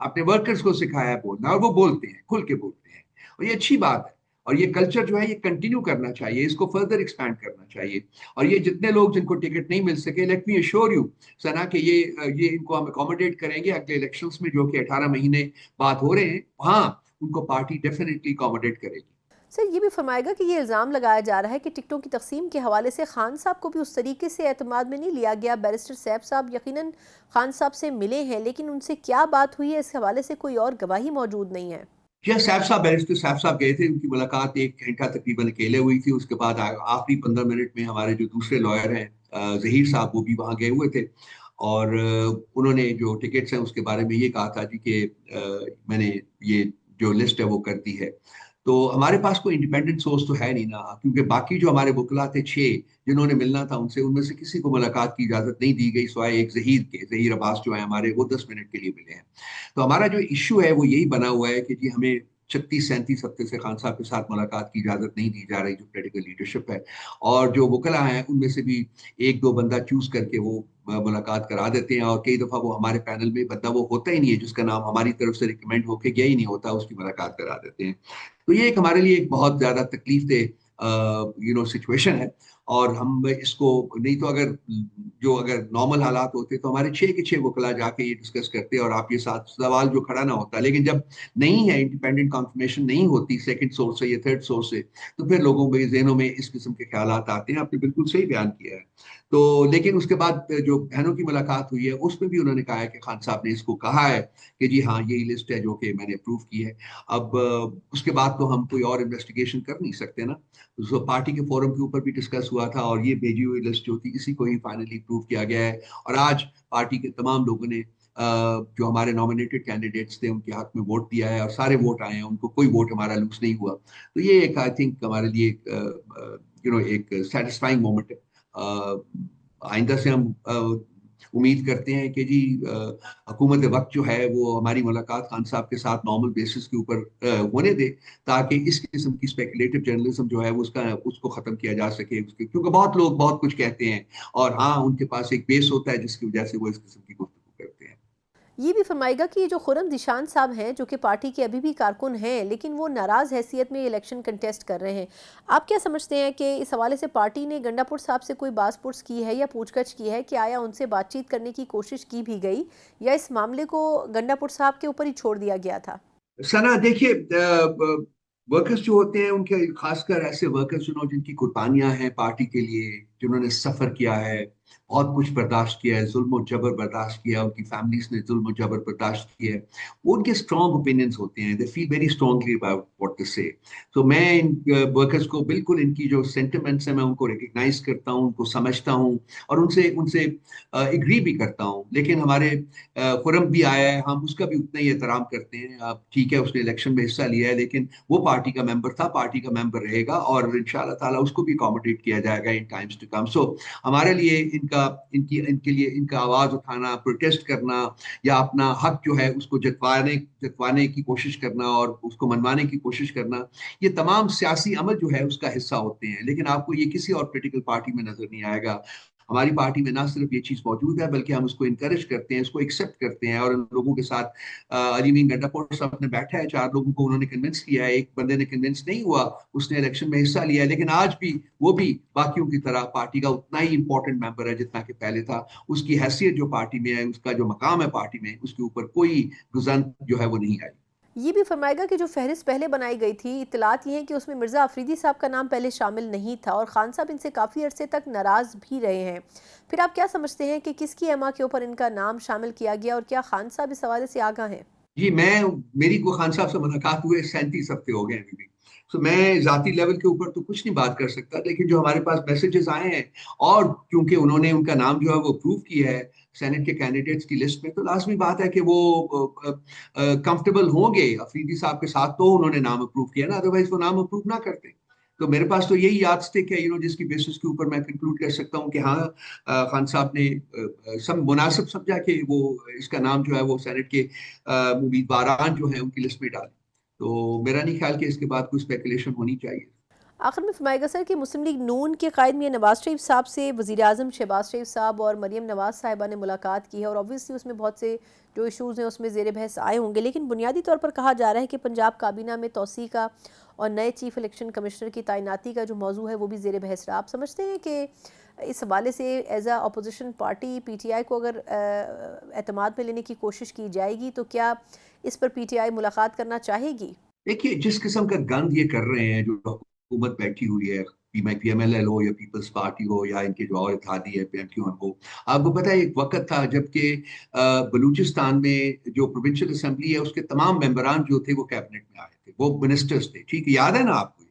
اپنے ورکرز کو سکھایا ہے بولنا، اور وہ بولتے ہیں، کھل کے بولتے ہیں، اور یہ اچھی بات ہے، اور یہ کلچر جو ہے یہ کنٹینیو کرنا چاہیے، اس کو فردر ایکسپینڈ کرنا چاہیے، اور یہ جتنے لوگ جن کو ٹکٹ نہیں مل سکے، لیٹ می ایشور یو سنا کہ یہ ان کو ہم اکوموڈیٹ کریں گے اگلے الیکشنز میں جو کہ 18 مہینے بعد ہو رہے ہیں، ہاں ان کو پارٹی ڈیفینیٹلی اکوموڈیٹ کرے گی۔ سر یہ بھی فرمائے گا کہ یہ الزام لگایا جا رہا ہے کہ ٹکٹوں کی تقسیم کے حوالے سے خان صاحب کو بھی اس طریقے سے اعتماد میں نہیں لیا گیا، بیرسٹر صاحب یقیناً خان صاحب سے ملے ہیں، لیکن ان سے کیا بات ہوئی ہے اس حوالے سے کوئی اور گواہی موجود نہیں ہے۔ جی صاحب بیرسٹر صاحب گئے تھے، ان کی ملاقات 1 گھنٹہ تقریباً اکیلے ہوئی تھی، اس کے بعد آخری 15 منٹ میں ہمارے جو دوسرے لائر ہیں ظہیر صاحب، وہ بھی وہاں گئے ہوئے تھے، اور انہوں نے جو ٹکٹس ہیں اس کے بارے میں یہ کہا تھا جی کہ میں نے یہ جو لسٹ ہے وہ کر دی ہے۔ تو ہمارے پاس کوئی انڈیپینڈنٹ سورس تو ہے نہیں نا، کیونکہ باقی جو ہمارے وکلا تھے 6 جنہوں نے ملنا تھا ان میں سے کسی کو ملاقات کی اجازت نہیں دی گئی سوائے ایک ظہیر عباس جو ہیں ہمارے، وہ 10 منٹ کے لیے ملے ہیں۔ تو ہمارا جو ایشو ہے وہ یہی بنا ہوا ہے کہ جی ہمیں 36-37 हफ्ते से खान साहब के साथ मुलाकात की इजाजत नहीं दी जा रही, जो पोलिटिकल लीडरशिप है। और जो वकला हैं उनमें से भी एक दो बंदा चूज करके वो मुलाकात करा देते हैं, और कई दफा वो हमारे पैनल में बंदा वो होता ही नहीं है जिसका नाम हमारी तरफ से रिकमेंड होके गया ही नहीं होता, उसकी मुलाकात करा देते हैं। तो ये एक हमारे लिए एक बहुत ज्यादा तकलीफ दे सिचुएशन है। और हम इसको नहीं तो अगर नॉर्मल हालात होते तो हमारे 6 के 6 वकला जाके ये डिस्कस करते और आप ये साथ सवाल जो खड़ा ना होता। लेकिन जब नहीं है, इंडिपेंडेंट कंफर्मेशन नहीं होती सेकंड सोर्स से या थर्ड सोर्स से, तो फिर लोगों के जहनों में इस किस्म के ख्यालात आते हैं। आपने बिल्कुल सही बयान किया है। तो लेकिन उसके बाद जो बहनों की मुलाकात हुई है उसमें भी उन्होंने कहा है कि खान साहब ने इसको कहा है कि जी हाँ यही लिस्ट है जो कि मैंने अप्रूव की है। अब उसके बाद तो हम कोई और इन्वेस्टिगेशन कर नहीं सकते ना। तो पार्टी के फोरम के ऊपर भी डिस्कस हुआ था और ये भेजी हुई लिस्ट जो थी इसी को ही फाइनली अप्रूव किया गया है। और आज पार्टी के तमाम लोगों ने जो हमारे नॉमिनेटेड कैंडिडेट्स थे उनके हक में वोट दिया है और सारे वोट आए हैं, उनको कोई वोट हमारा लूज नहीं हुआ। तो ये एक आई थिंक हमारे लिए एक सेटिस्फाइंग मोमेंट है। आइंदा से हम उम्मीद करते हैं कि जी हुकूमत वक्त जो है वो हमारी मुलाकात खान साहब के साथ नॉर्मल बेसिस के ऊपर होने दे, ताकि इस किस्म की स्पेकुलेटिव जर्नलिज्म जो है उसको खत्म किया जा सके। क्योंकि बहुत लोग बहुत कुछ कहते हैं और हाँ उनके पास एक बेस होता है जिसकी वजह से वो इस किस्म की गुफ्तगू करते हैं। ये भी फरमाएगा कि जो खुर्रम दिशान साहब हैं जो कि पार्टी के अभी भी कारकुन हैं लेकिन वो नाराज़ हैसियत में इलेक्शन कंटेस्ट कर रहे हैं, आप क्या समझते हैं कि इस हवाले से पार्टी ने गंडापुर साहब से कोई बात पुरस की है या पूछगछ की है कि आया उनसे बातचीत करने की कोशिश की भी गई या इस मामले को गंडापुर साहब के ऊपर ही छोड़ दिया गया था? सना देखिए, वर्कर्स जो होते हैं उनके खासकर ऐसे वर्कर्स जिनकी कुर्बानियां हैं पार्टी के लिए, जिन्होंने सफर किया है, बहुत कुछ बर्दाश्त किया है, जुल्म और जबर बर्दाश्त किया, उनकी फैमिलीज ने जुल्म और जबर बर्दाश्त किया है, वो उनके स्ट्रॉन्ग ओपिनियंस होते हैं। They feel very strongly about what to say. तो मैं इन वर्कर्स को बिल्कुल इनकी जो सेंटिमेंट्स हैं मैं उनको रिकग्नाइज करता हूँ, उनको समझता हूँ और उनसे उनसे एग्री भी करता हूँ। लेकिन हमारे खुर्रम भी आया है, हम उसका भी उतना ही एहतराम करते हैं। अब ठीक है उसने इलेक्शन में हिस्सा लिया है लेकिन वो पार्टी का मेंबर था, पार्टी का मेंबर रहेगा और इंशाल्लाह ताला उसको भी अकोमोडेट किया जाएगा इन टाइम्स टू कम। सो हमारे लिए इनके लिए इनका आवाज उठाना, प्रोटेस्ट करना या अपना हक जो है उसको जतवाने की कोशिश करना और उसको मनवाने की कोशिश करना, ये तमाम सियासी अमल जो है उसका हिस्सा होते हैं। लेकिन आपको ये किसी और पॉलिटिकल पार्टी में नजर नहीं आएगा। हमारी पार्टी में ना सिर्फ ये चीज मौजूद है बल्कि हम उसको इनकरेज करते हैं, इसको एक्सेप्ट करते हैं। और उन लोगों के साथ अलीमीन गंडापुर साहब ने बैठा है, 4 लोगों को उन्होंने कन्विंस किया है, एक बंदे ने कन्विंस नहीं हुआ, उसने इलेक्शन में हिस्सा लिया है, लेकिन आज भी वो भी बाकियों की तरह पार्टी का उतना ही इंपॉर्टेंट मेंबर है जितना कि पहले था। उसकी हैसियत जो पार्टी में है, उसका जो मकाम है पार्टी में, उसके ऊपर कोई गुजन जो है वो नहीं आई। ये भी फरमाएगा कि जो फहरिस्त पहले बनाई गई थी, इत्तलात ये हैं कि उसमें मिर्ज़ा अफरीदी साहब का नाम पहले शामिल नहीं था और खान साहब इनसे काफ़ी अरसे तक नाराज़ भी रहे हैं। फिर आप क्या समझते हैं कि किसकी एमा के ऊपर इनका नाम शामिल किया गया और क्या खान साहब इस हवाले से आगाह हैं? जी मेरी को खान साहब से मुलाकात हुए 37 हफ्ते हो गए अभी भी। तो मैं जाती लेवल के ऊपर तो कुछ नहीं बात कर सकता, लेकिन जो हमारे पास मैसेजेस आए हैं और क्योंकि उन्होंने उनका नाम जो है वो अप्रूव किया है सेनेट के कैंडिडेट्स की लिस्ट में, तो लाजमी बात है कि वो कंफर्टेबल होंगे अफरीदी साहब के साथ, तो उन्होंने नाम अप्रूव किया ना, अदरवाइज वो नाम अप्रूव ना करते। तो मेरे पास तो यही यादस्टिक है जिसकी बेसिस के ऊपर मैं कंक्लूड कर सकता हूँ कि हाँ खान साहब ने सब मुनासिब समझा कि वो इसका नाम जो है वो सेनेट के उम्मीदवारान जो है उनकी लिस्ट में डालें। तो मेरा नहीं ख्याल कि इसके बाद कोई स्पेकुलेशन होनी चाहिए। आखिर में फरमाएगा सर कि मुस्लिम लीग नून के कायद मियां नवाज शरीफ साहब से वज़ीर आज़म शहबाज शरीफ साहब और मरियम नवाज साहिबा ने मुलाकात की है और ऑब्वियसली उसमें बहुत से जो इशूज़ हैं उसमें ज़ेर बहस आए होंगे, लेकिन बुनियादी तौर पर कहा जा रहा है कि पंजाब काबीना में तोसी का और नए चीफ इलेक्शन कमिश्नर की तैनाती का जो मौजू है वो भी ज़ेर बहस रहा। आप समझते हैं कि इस हवाले से एज आ अपोजिशन पार्टी PTI को अगर एतमाद में लेने की कोशिश की जाएगी तो क्या इस पर PTI मुलाकात करना चाहेगी? देखिए जिस किस्म का गंद ये कर रहे हैं, जो हुकूमत बैठी हुई है, PMLL हो या पीपल्स पार्टी हो या इनके जो और इत्तेहादी है PMQ हो, आपको पता है एक वक्त था जबकि बलूचिस्तान में जो प्रोविंशियल असेंबली है उसके तमाम मेंबरान जो थे वो कैबिनेट में आए थे, वो मिनिस्टर्स थे, ठीक है, याद है ना आपको?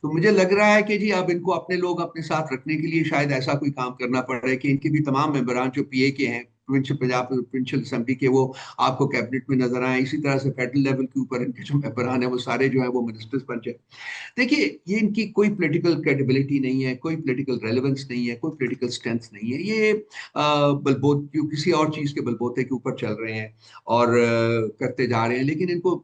तो मुझे लग रहा है कि जी अब इनको अपने लोग अपने साथ रखने के लिए शायद ऐसा कोई काम करना पड़ रहा है कि इनके भी तमाम मेंबरान जो PA के हैं, प्रोविंशियल पंजाब प्रोविंशियल असेंबली के वो आपको कैबिनेट में नजर आए, इसी तरह से फेडरल लेवल के ऊपर इनके जो मेंबरान है वो सारे जो है वो मिनिस्टर्स बन जाए। देखिए ये इनकी कोई पॉलिटिकल क्रेडिबिलिटी नहीं है, कोई पॉलिटिकल रेलेवेंस नहीं है, कोई पॉलिटिकल स्ट्रेंथ नहीं है। ये बलबोते किसी और चीज के बलबोते के ऊपर चल रहे हैं और करते जा रहे हैं। लेकिन इनको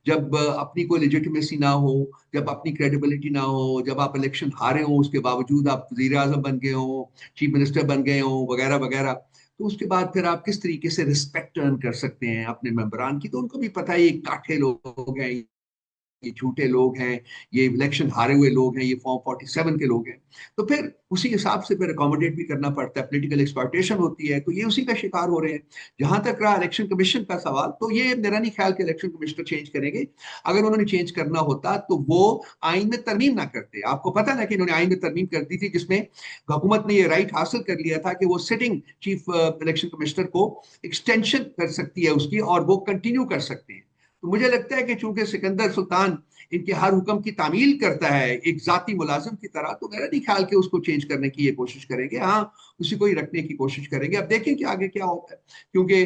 जब अपनी कोई लेजिटिमेसी ना हो, जब अपनी क्रेडिबिलिटी ना हो, जब आप इलेक्शन हारे हो उसके बावजूद आप वजीर आजम बन गए हो, चीफ मिनिस्टर बन गए हो वगैरह वगैरह, तो उसके बाद फिर आप किस तरीके से रिस्पेक्ट अर्न कर सकते हैं अपने मेंबरान की? तो उनको भी पता है ये काठे लोग हैं, ये झूठे लोग हैं, ये इलेक्शन हारे हुए लोग हैं, ये फॉर्म 47 के लोग हैं। तो फिर उसी हिसाब से फिर अकोमोडेट भी करना पड़ता है, पॉलिटिकल एक्सप्लॉयटेशन होती है, तो ये उसी का शिकार हो रहे हैं। जहां तक रहा इलेक्शन कमीशन का सवाल, तो ये मेरा नहीं ख्याल कि इलेक्शन कमिश्नर चेंज करेंगे। अगर उन्होंने चेंज करना होता तो वो आइन में तरमीम ना करते। आपको पता ना कि इन्होंने आइन में तरमीम कर दी थी जिसमें हुकूमत ने ये राइट हासिल कर लिया था कि वो सिटिंग चीफ इलेक्शन कमिश्नर को एक्सटेंशन कर सकती है उसकी, और वो कंटिन्यू कर सकते हैं। तो मुझे लगता है कि चूंकि सिकंदर सुल्तान इनके हर हुक्म की तामील करता है एक जाती मुलाजिम की तरह, तो मेरा नहीं ख्याल कि उसको चेंज करने की ये कोशिश करेंगे। हाँ, उसी को ही रखने की कोशिश करेंगे। अब देखें कि आगे क्या होता है, क्योंकि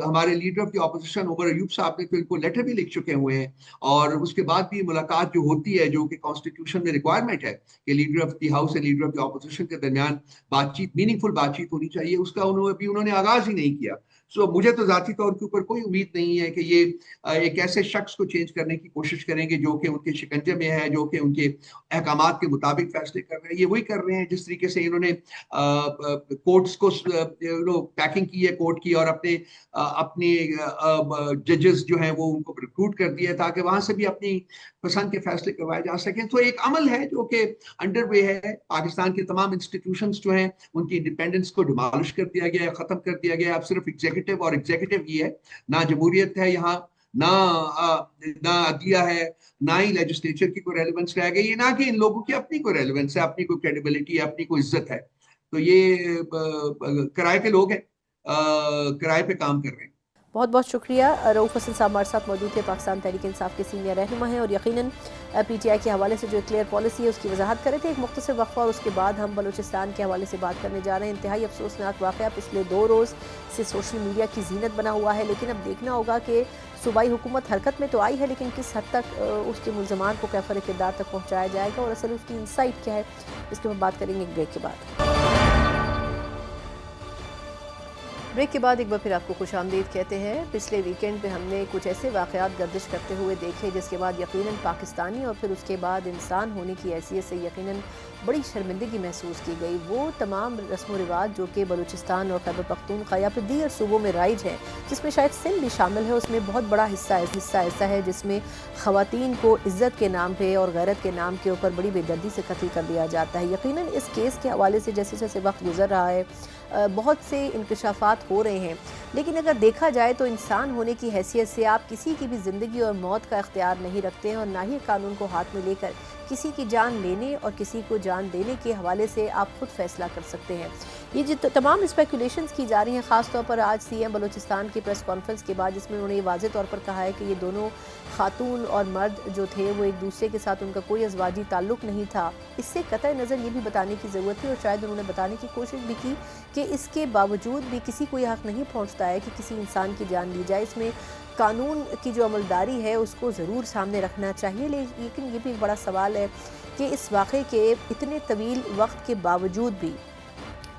हमारे leader of the opposition Omar Ayub साहब ने तो इनको लेटर भी लिख चुके हुए हैं, और उसके बाद भी मुलाकात जो होती है, जो कि कॉन्स्टिट्यूशन में रिक्वायरमेंट है कि लीडर ऑफ द हाउस और लीडर ऑफ द ऑपोजिशन के दरमियान बातचीत, मीनिंगफुल बातचीत होनी चाहिए, उसका उन्होंने आगाज ही नहीं किया। सो मुझे तो जाती तौर के ऊपर कोई उम्मीद नहीं है कि ये एक ऐसे शख्स को चेंज करने की कोशिश करेंगे जो कि उनके शिकंजे में है, जो कि उनके अहकामात के मुताबिक फैसले कर रहे हैं। ये वही कर रहे हैं जिस तरीके से इन्होंने कोर्ट्स को पैकिंग की है कोर्ट की, और अपने जजेस जो हैं वो उनको रिक्रूट कर दिया ताकि वहां से भी अपनी पसंद के फैसले करवाए जा सकें। तो एक अमल है जो कि अंडर वे है। पाकिस्तान के तमाम इंस्टीट्यूशंस जो हैं उनकी इंडिपेंडेंस को डिमोलिश कर दिया गया है, खत्म कर दिया गया है। अब सिर्फ एग्जीक्यूटिव और एग्जीक्यूटिव ही है, ना जमहूरियत है यहाँ, ना अदलिया है, ना ही लेजिस्लेचर की कोई रेलेवेंस रह गई है, ना कि इन लोगों की अपनी कोई रेलेवेंस है, अपनी कोई क्रेडिबिलिटी है, अपनी कोई इज्जत है। तो ये किराए के लोग हैं, किराए पे काम कर रहे हैं। बहुत बहुत शुक्रिया। रऊफ़ हसन साहब हमारे साथ मौजूद थे, पाकिस्तान तहरीक इंसाफ के सीनियर रहनुमा हैं, और यकीनन PTI के हवाले से जो क्लियर पॉलिसी है उसकी वजाहत कर रहे थे। एक मुख्तसर वक्फा और उसके बाद हम बलूचिस्तान के हवाले से बात करने जा रहे हैं। इंतहाई अफसोसनाक वाक़या पिछले 2 रोज़ से सोशल मीडिया की जीनत बना हुआ है, लेकिन अब देखना होगा कि सूबाई हुकूमत हरकत में तो आई है, लेकिन किस हद तक उसके मुल्ज़मान को कैफ़र किरदार तक पहुँचाया जाएगा और असल उसकी इंसाइट क्या है, इसके बाद बात करेंगे एक ब्रेक के बाद। ब्रेक के बाद एक बार फिर आपको खुशामदीद कहते हैं। पिछले वीकेंड पे हमने कुछ ऐसे वाक़यात गर्दिश करते हुए देखे जिसके बाद यकीनन पाकिस्तानी और फिर उसके बाद इंसान होने की हैसियत से यकीनन बड़ी शर्मिंदगी महसूस की गई। वो तमाम रस्म व रिवाज जो कि बलूचिस्तान और खैबर पख्तूनख्वा या फिर दीगर सूबों में राइज हैं, जिसमें शायद सिंध भी शामिल है, उसमें बहुत बड़ा हिस्सा ऐसा है जिसमें ख़वातीन को इज़्ज़त के नाम पे और गैरत के नाम के ऊपर बड़ी बेदर्दी से कत्ल कर दिया जाता है। यकीनन इस केस के हवाले से जैसे जैसे वक्त गुजर रहा है बहुत से इंकशाफात हो रहे हैं, लेकिन अगर देखा जाए तो इंसान होने की हैसियत से आप किसी की भी ज़िंदगी और मौत का इख्तियार नहीं रखते हैं, और ना ही कानून को हाथ में लेकर किसी की जान लेने और किसी को जान देने के हवाले से आप खुद फैसला कर सकते हैं। ये जो तमाम स्पेकुलेशंस की जा रही हैं, ख़ास तौर पर आज CM बलूचिस्तान की प्रेस कॉन्फ्रेंस के बाद, जिसमें उन्होंने वाज़ेह तौर पर कहा है कि ये दोनों खातून और मर्द जो थे वो एक दूसरे के साथ उनका कोई अज़वाजी ताल्लुक़ नहीं था। इससे कतई नज़र ये भी बताने की ज़रूरत थी, और शायद उन्होंने बताने की कोशिश भी की कि इसके बावजूद भी किसी को यह हक़ नहीं पहुँचता है कि किसी इंसान की जान ली जाए। इसमें कानून की जो अमलदारी है उसको ज़रूर सामने रखना चाहिए, लेकिन ये भी एक बड़ा सवाल है कि इस वाक़े के इतने तवील वक्त के बावजूद भी,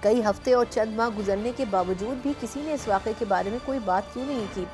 कई हफ्ते और चंद माह गुजरने के बावजूद भी किसी ने इस वाक़े के बारे में कोई बात क्यों नहीं की।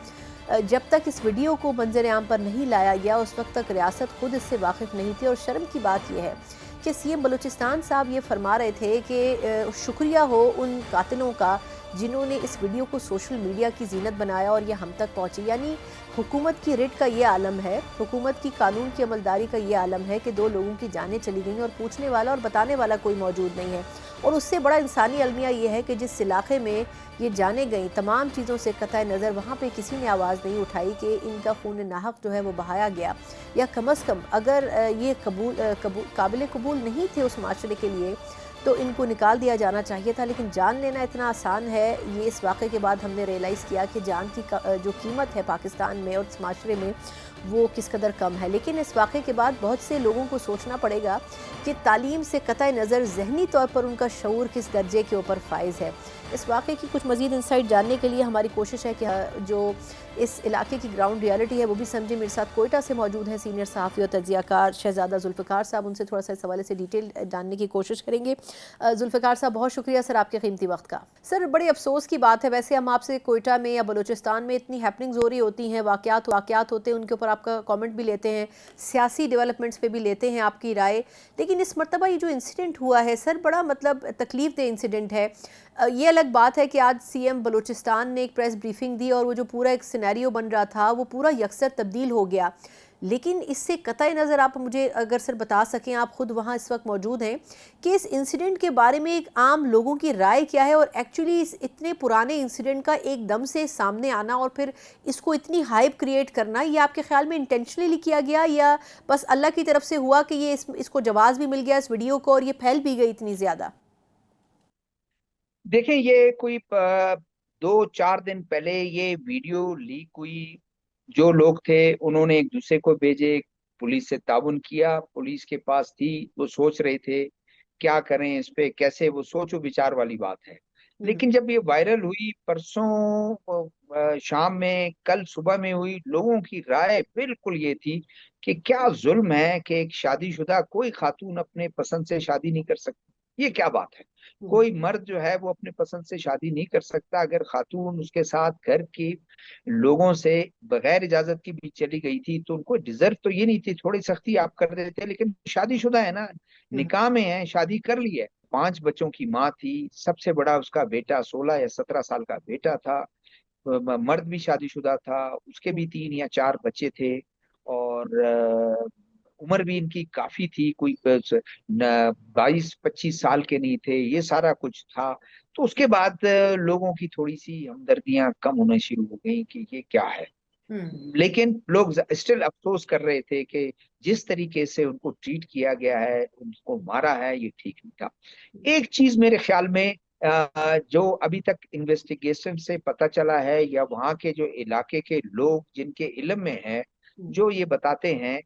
जब तक इस वीडियो को मंजर आम पर नहीं लाया गया उस वक्त तक रियासत खुद इससे वाकिफ़ नहीं थी। और शर्म की बात यह है कि CM बलूचिस्तान साहब ये फरमा रहे थे कि शुक्रिया हो उन कातिलों का जिन्होंने इस वीडियो को सोशल मीडिया की जीनत बनाया और ये हम तक पहुंची। यानी हुकूमत की रिट का ये आलम है, हुकूमत की कानून की अमलदारी का ये आलम है कि 2 लोगों की जानें चली गई और पूछने वाला और बताने वाला कोई मौजूद नहीं है। और उससे बड़ा इंसानी अलमिया ये है कि जिस इलाके में ये जाने गई तमाम चीज़ों से कतई नज़र, वहाँ पे किसी ने आवाज़ नहीं उठाई कि इनका खून नाहक जो है वो बहाया गया, या कम अज़ कम अगर ये काबिल कबूल नहीं थे उस माशरे के लिए तो इनको निकाल दिया जाना चाहिए था। लेकिन जान लेना इतना आसान है, ये इस वाक़े के बाद हमने रियलाइज़ किया कि जान की जो कीमत है पाकिस्तान में और इस माशरे में वो किस कदर कम है। लेकिन इस वाक़े के बाद बहुत से लोगों को सोचना पड़ेगा कि तालीम से कतई नज़र ज़हनी तौर पर उनका शऊर किस दर्जे के ऊपर फाइज़ है। اس واقعے کی کچھ مزید انسائٹ جاننے کے لیے ہماری کوشش ہے کہ جو اس علاقے کی گراؤنڈ ریالٹی ہے وہ بھی سمجھیں۔ میرے ساتھ کوئٹہ سے موجود ہیں سینئر صحافی اور تجزیہ کار شہزادہ ذوالفقار صاحب، ان سے تھوڑا سا اس حوالے سے ڈیٹیل جاننے کی کوشش کریں گے۔ ذوالفقار صاحب، بہت شکریہ سر آپ کے قیمتی وقت کا۔ سر، بڑے افسوس کی بات ہے، ویسے ہم آپ سے کوئٹہ میں یا بلوچستان میں اتنی ہیپننگز ہو رہی ہوتی ہیں، واقعات ہوتے ہیں، ان کے اوپر آپ کا کامنٹ بھی لیتے ہیں، سیاسی ڈیولپمنٹس پہ بھی لیتے ہیں آپ کی رائے، لیکن اس مرتبہ یہ جو انسیڈنٹ ہوا ہے سر، بڑا تکلیف دہ انسیڈنٹ ہے۔ یہ الگ بات ہے کہ آج سی ایم بلوچستان نے ایک پریس بریفنگ دی اور وہ جو پورا ایک سینیریو بن رہا تھا وہ پورا یکسر تبدیل ہو گیا، لیکن اس سے قطع نظر آپ مجھے اگر سر بتا سکیں، آپ خود وہاں اس وقت موجود ہیں، کہ اس انسیڈنٹ کے بارے میں ایک عام لوگوں کی رائے کیا ہے، اور ایکچولی اس اتنے پرانے انسیڈنٹ کا ایک دم سے سامنے آنا اور پھر اس کو اتنی ہائپ کریٹ کرنا، یہ آپ کے خیال میں انٹینشنلی کیا گیا یا بس اللہ کی طرف سے ہوا کہ یہ اس کو جواز بھی مل گیا اس ویڈیو کو اور یہ پھیل بھی گئی اتنی زیادہ؟ دیکھیں، یہ کوئی 2-4 دن پہلے یہ ویڈیو لیک ہوئی، جو لوگ تھے انہوں نے ایک دوسرے کو بھیجے، پولیس سے تعاون کیا، پولیس کے پاس تھی، وہ سوچ رہے تھے کیا کریں اس پہ، کیسے، وہ سوچ و بچار والی بات ہے۔ لیکن جب یہ وائرل ہوئی پرسوں شام میں، کل صبح میں ہوئی، لوگوں کی رائے بالکل یہ تھی کہ کیا ظلم ہے کہ ایک شادی شدہ کوئی خاتون اپنے پسند سے شادی نہیں کر سکتی، یہ کیا بات ہے؟ کوئی مرد جو ہے وہ اپنے پسند سے شادی نہیں کر سکتا، اگر خاتون اس کے ساتھ گھر کی لوگوں سے بغیر اجازت کی بھی چلی گئی تھی تو ان کو ڈیزرو تو یہ نہیں تھی، تھوڑی سختی آپ کر دیتے، لیکن شادی شدہ ہے نا، نکاح میں ہے، شادی کر لی ہے، 5 بچوں کی ماں تھی، سب سے بڑا اس کا بیٹا 16 یا 17 سال کا بیٹا تھا، مرد بھی شادی شدہ تھا، اس کے بھی 3 یا 4 بچے تھے، اور عمر بھی ان کی کافی تھی، کوئی 22-25 سال کے نہیں تھے، یہ سارا کچھ تھا۔ تو اس کے بعد لوگوں کی تھوڑی سی ہمدردیاں کم ہونا شروع ہو گئی کہ یہ کیا ہے، لیکن لوگ اسٹل افسوس کر رہے تھے کہ جس طریقے سے ان کو ٹریٹ کیا گیا ہے، ان کو مارا ہے، یہ ٹھیک نہیں تھا۔ ایک چیز میرے خیال میں جو ابھی تک انویسٹیگیشن سے پتا چلا ہے، یا وہاں کے جو علاقے کے لوگ جن کے علم میں ہے، جو یہ بتاتے ہیں،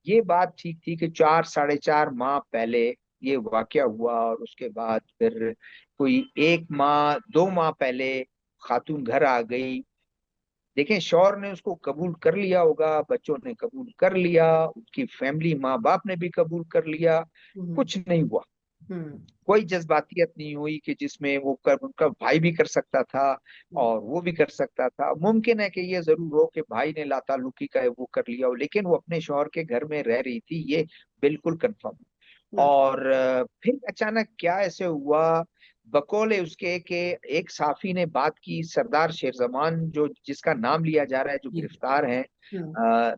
یہ بات ٹھیک تھی کہ 4-4.5 ماہ پہلے یہ واقعہ ہوا، اور اس کے بعد پھر کوئی 1 ماہ 2 ماہ پہلے خاتون گھر آ گئی، دیکھیں شوہر نے اس کو قبول کر لیا ہوگا، بچوں نے قبول کر لیا، اس کی فیملی ماں باپ نے بھی قبول کر لیا، کچھ نہیں ہوا، کوئی جذباتیت نہیں ہوئی کہ جس میں وہ ان کا بھائی بھی کر سکتا تھا اور وہ بھی کر سکتا تھا۔ ممکن ہے کہ یہ ضرور ہو کہ بھائی نے لا تعلقی کا ہے وہ کر لیا ہو، لیکن وہ اپنے شوہر کے گھر میں رہ رہی تھی، یہ بالکل کنفرم۔ اور پھر اچانک کیا ایسے ہوا، بقول اس کے کہ ایک صحافی نے بات کی، سردار شیرزمان جو جس کا نام لیا جا رہا ہے، جو گرفتار ہیں،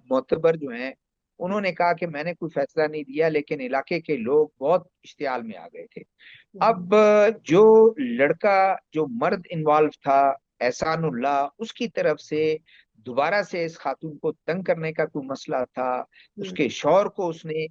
معتبر جو ہیں، انہوں نے کہا کہ میں نے کوئی فیصلہ نہیں دیا، لیکن علاقے کے لوگ بہت اشتعال میں آ گئے تھے۔ اب جو لڑکا، جو مرد انوالو تھا، احسان اللہ، اس کی طرف سے دوبارہ سے اس خاتون کو تنگ کرنے کا کوئی مسئلہ تھا، اس کے شوہر کو اس نے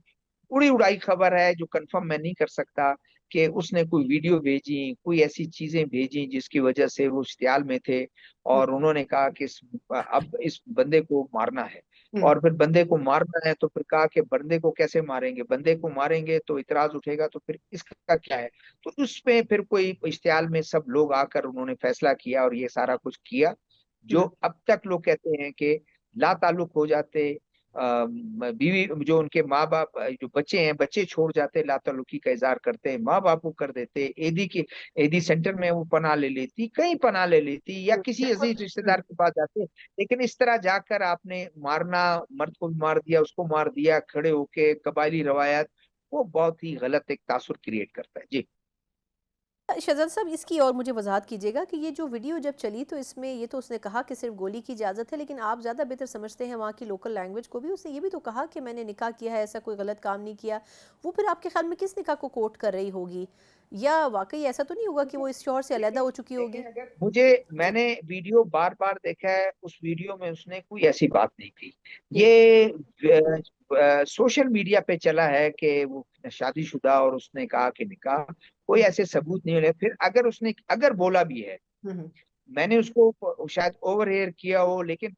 اڑی اڑائی خبر ہے جو کنفرم میں نہیں کر سکتا کہ اس نے کوئی ویڈیو بھیجی، کوئی ایسی چیزیں بھیجی جس کی وجہ سے وہ اشتعال میں تھے، اور انہوں نے کہا کہ اب اس بندے کو مارنا ہے، اور پھر بندے کو مارنا ہے تو پھر کہا کہ بندے کو کیسے ماریں گے، بندے کو ماریں گے تو اعتراض اٹھے گا، تو پھر اس کا کیا ہے؟ تو اس پہ پھر کوئی اشتعال میں سب لوگ آ کر انہوں نے فیصلہ کیا اور یہ سارا کچھ کیا، جو اب تک لوگ کہتے ہیں کہ لا تعلق ہو جاتے، بیوی جو ان کے ماں باپ جو بچے ہیں، بچے چھوڑ جاتے، لا تعلقی کا اظہار کرتے، ماں باپ کو کر دیتے، ایدی سینٹر میں وہ پناہ لے لیتی، کہیں پناہ لے لیتی، یا کسی عزیز رشتہ دار کے پاس جاتے، لیکن اس طرح جا کر آپ نے مارنا، مرد کو بھی مار دیا، اس کو مار دیا کھڑے ہو کے، قبائلی روایات، وہ بہت ہی غلط ایک تاثر کریٹ کرتا ہے۔ جی شہزاد صاحب، اس کی اور مجھے وضاحت کیجیے گا کہ یہ جو ویڈیو جب چلی تو اس میں یہ تو اس نے کہا کہ صرف گولی کی اجازت ہے، لیکن آپ زیادہ بہتر سمجھتے ہیں وہاں کی لوکل لینگویج کو بھی، اس نے یہ بھی تو کہا کہ میں نے نکاح کیا ہے، ایسا کوئی غلط کام نہیں کیا، وہ پھر آپ کے خیال میں کس نکاح کو کوٹ کر رہی ہوگی، یا واقعی ایسا تو نہیں ہوگا کہ وہ اس شوہر سے علیحدہ ہو چکی ہوگی؟ میں نے ویڈیو بار بار دیکھا ہے، اس ویڈیو میں اس نے کوئی ایسی بات نہیں کی، یہ سوشل میڈیا پہ چلا ہے کہ وہ شادی شدہ اور اس نے کہا کہ نکاح، کوئی ایسے ثبوت نہیں ہوئے، پھر اگر اس نے اگر بولا بھی ہے، میں نے اس کو شاید اوور ہیئر کیا ہو، لیکن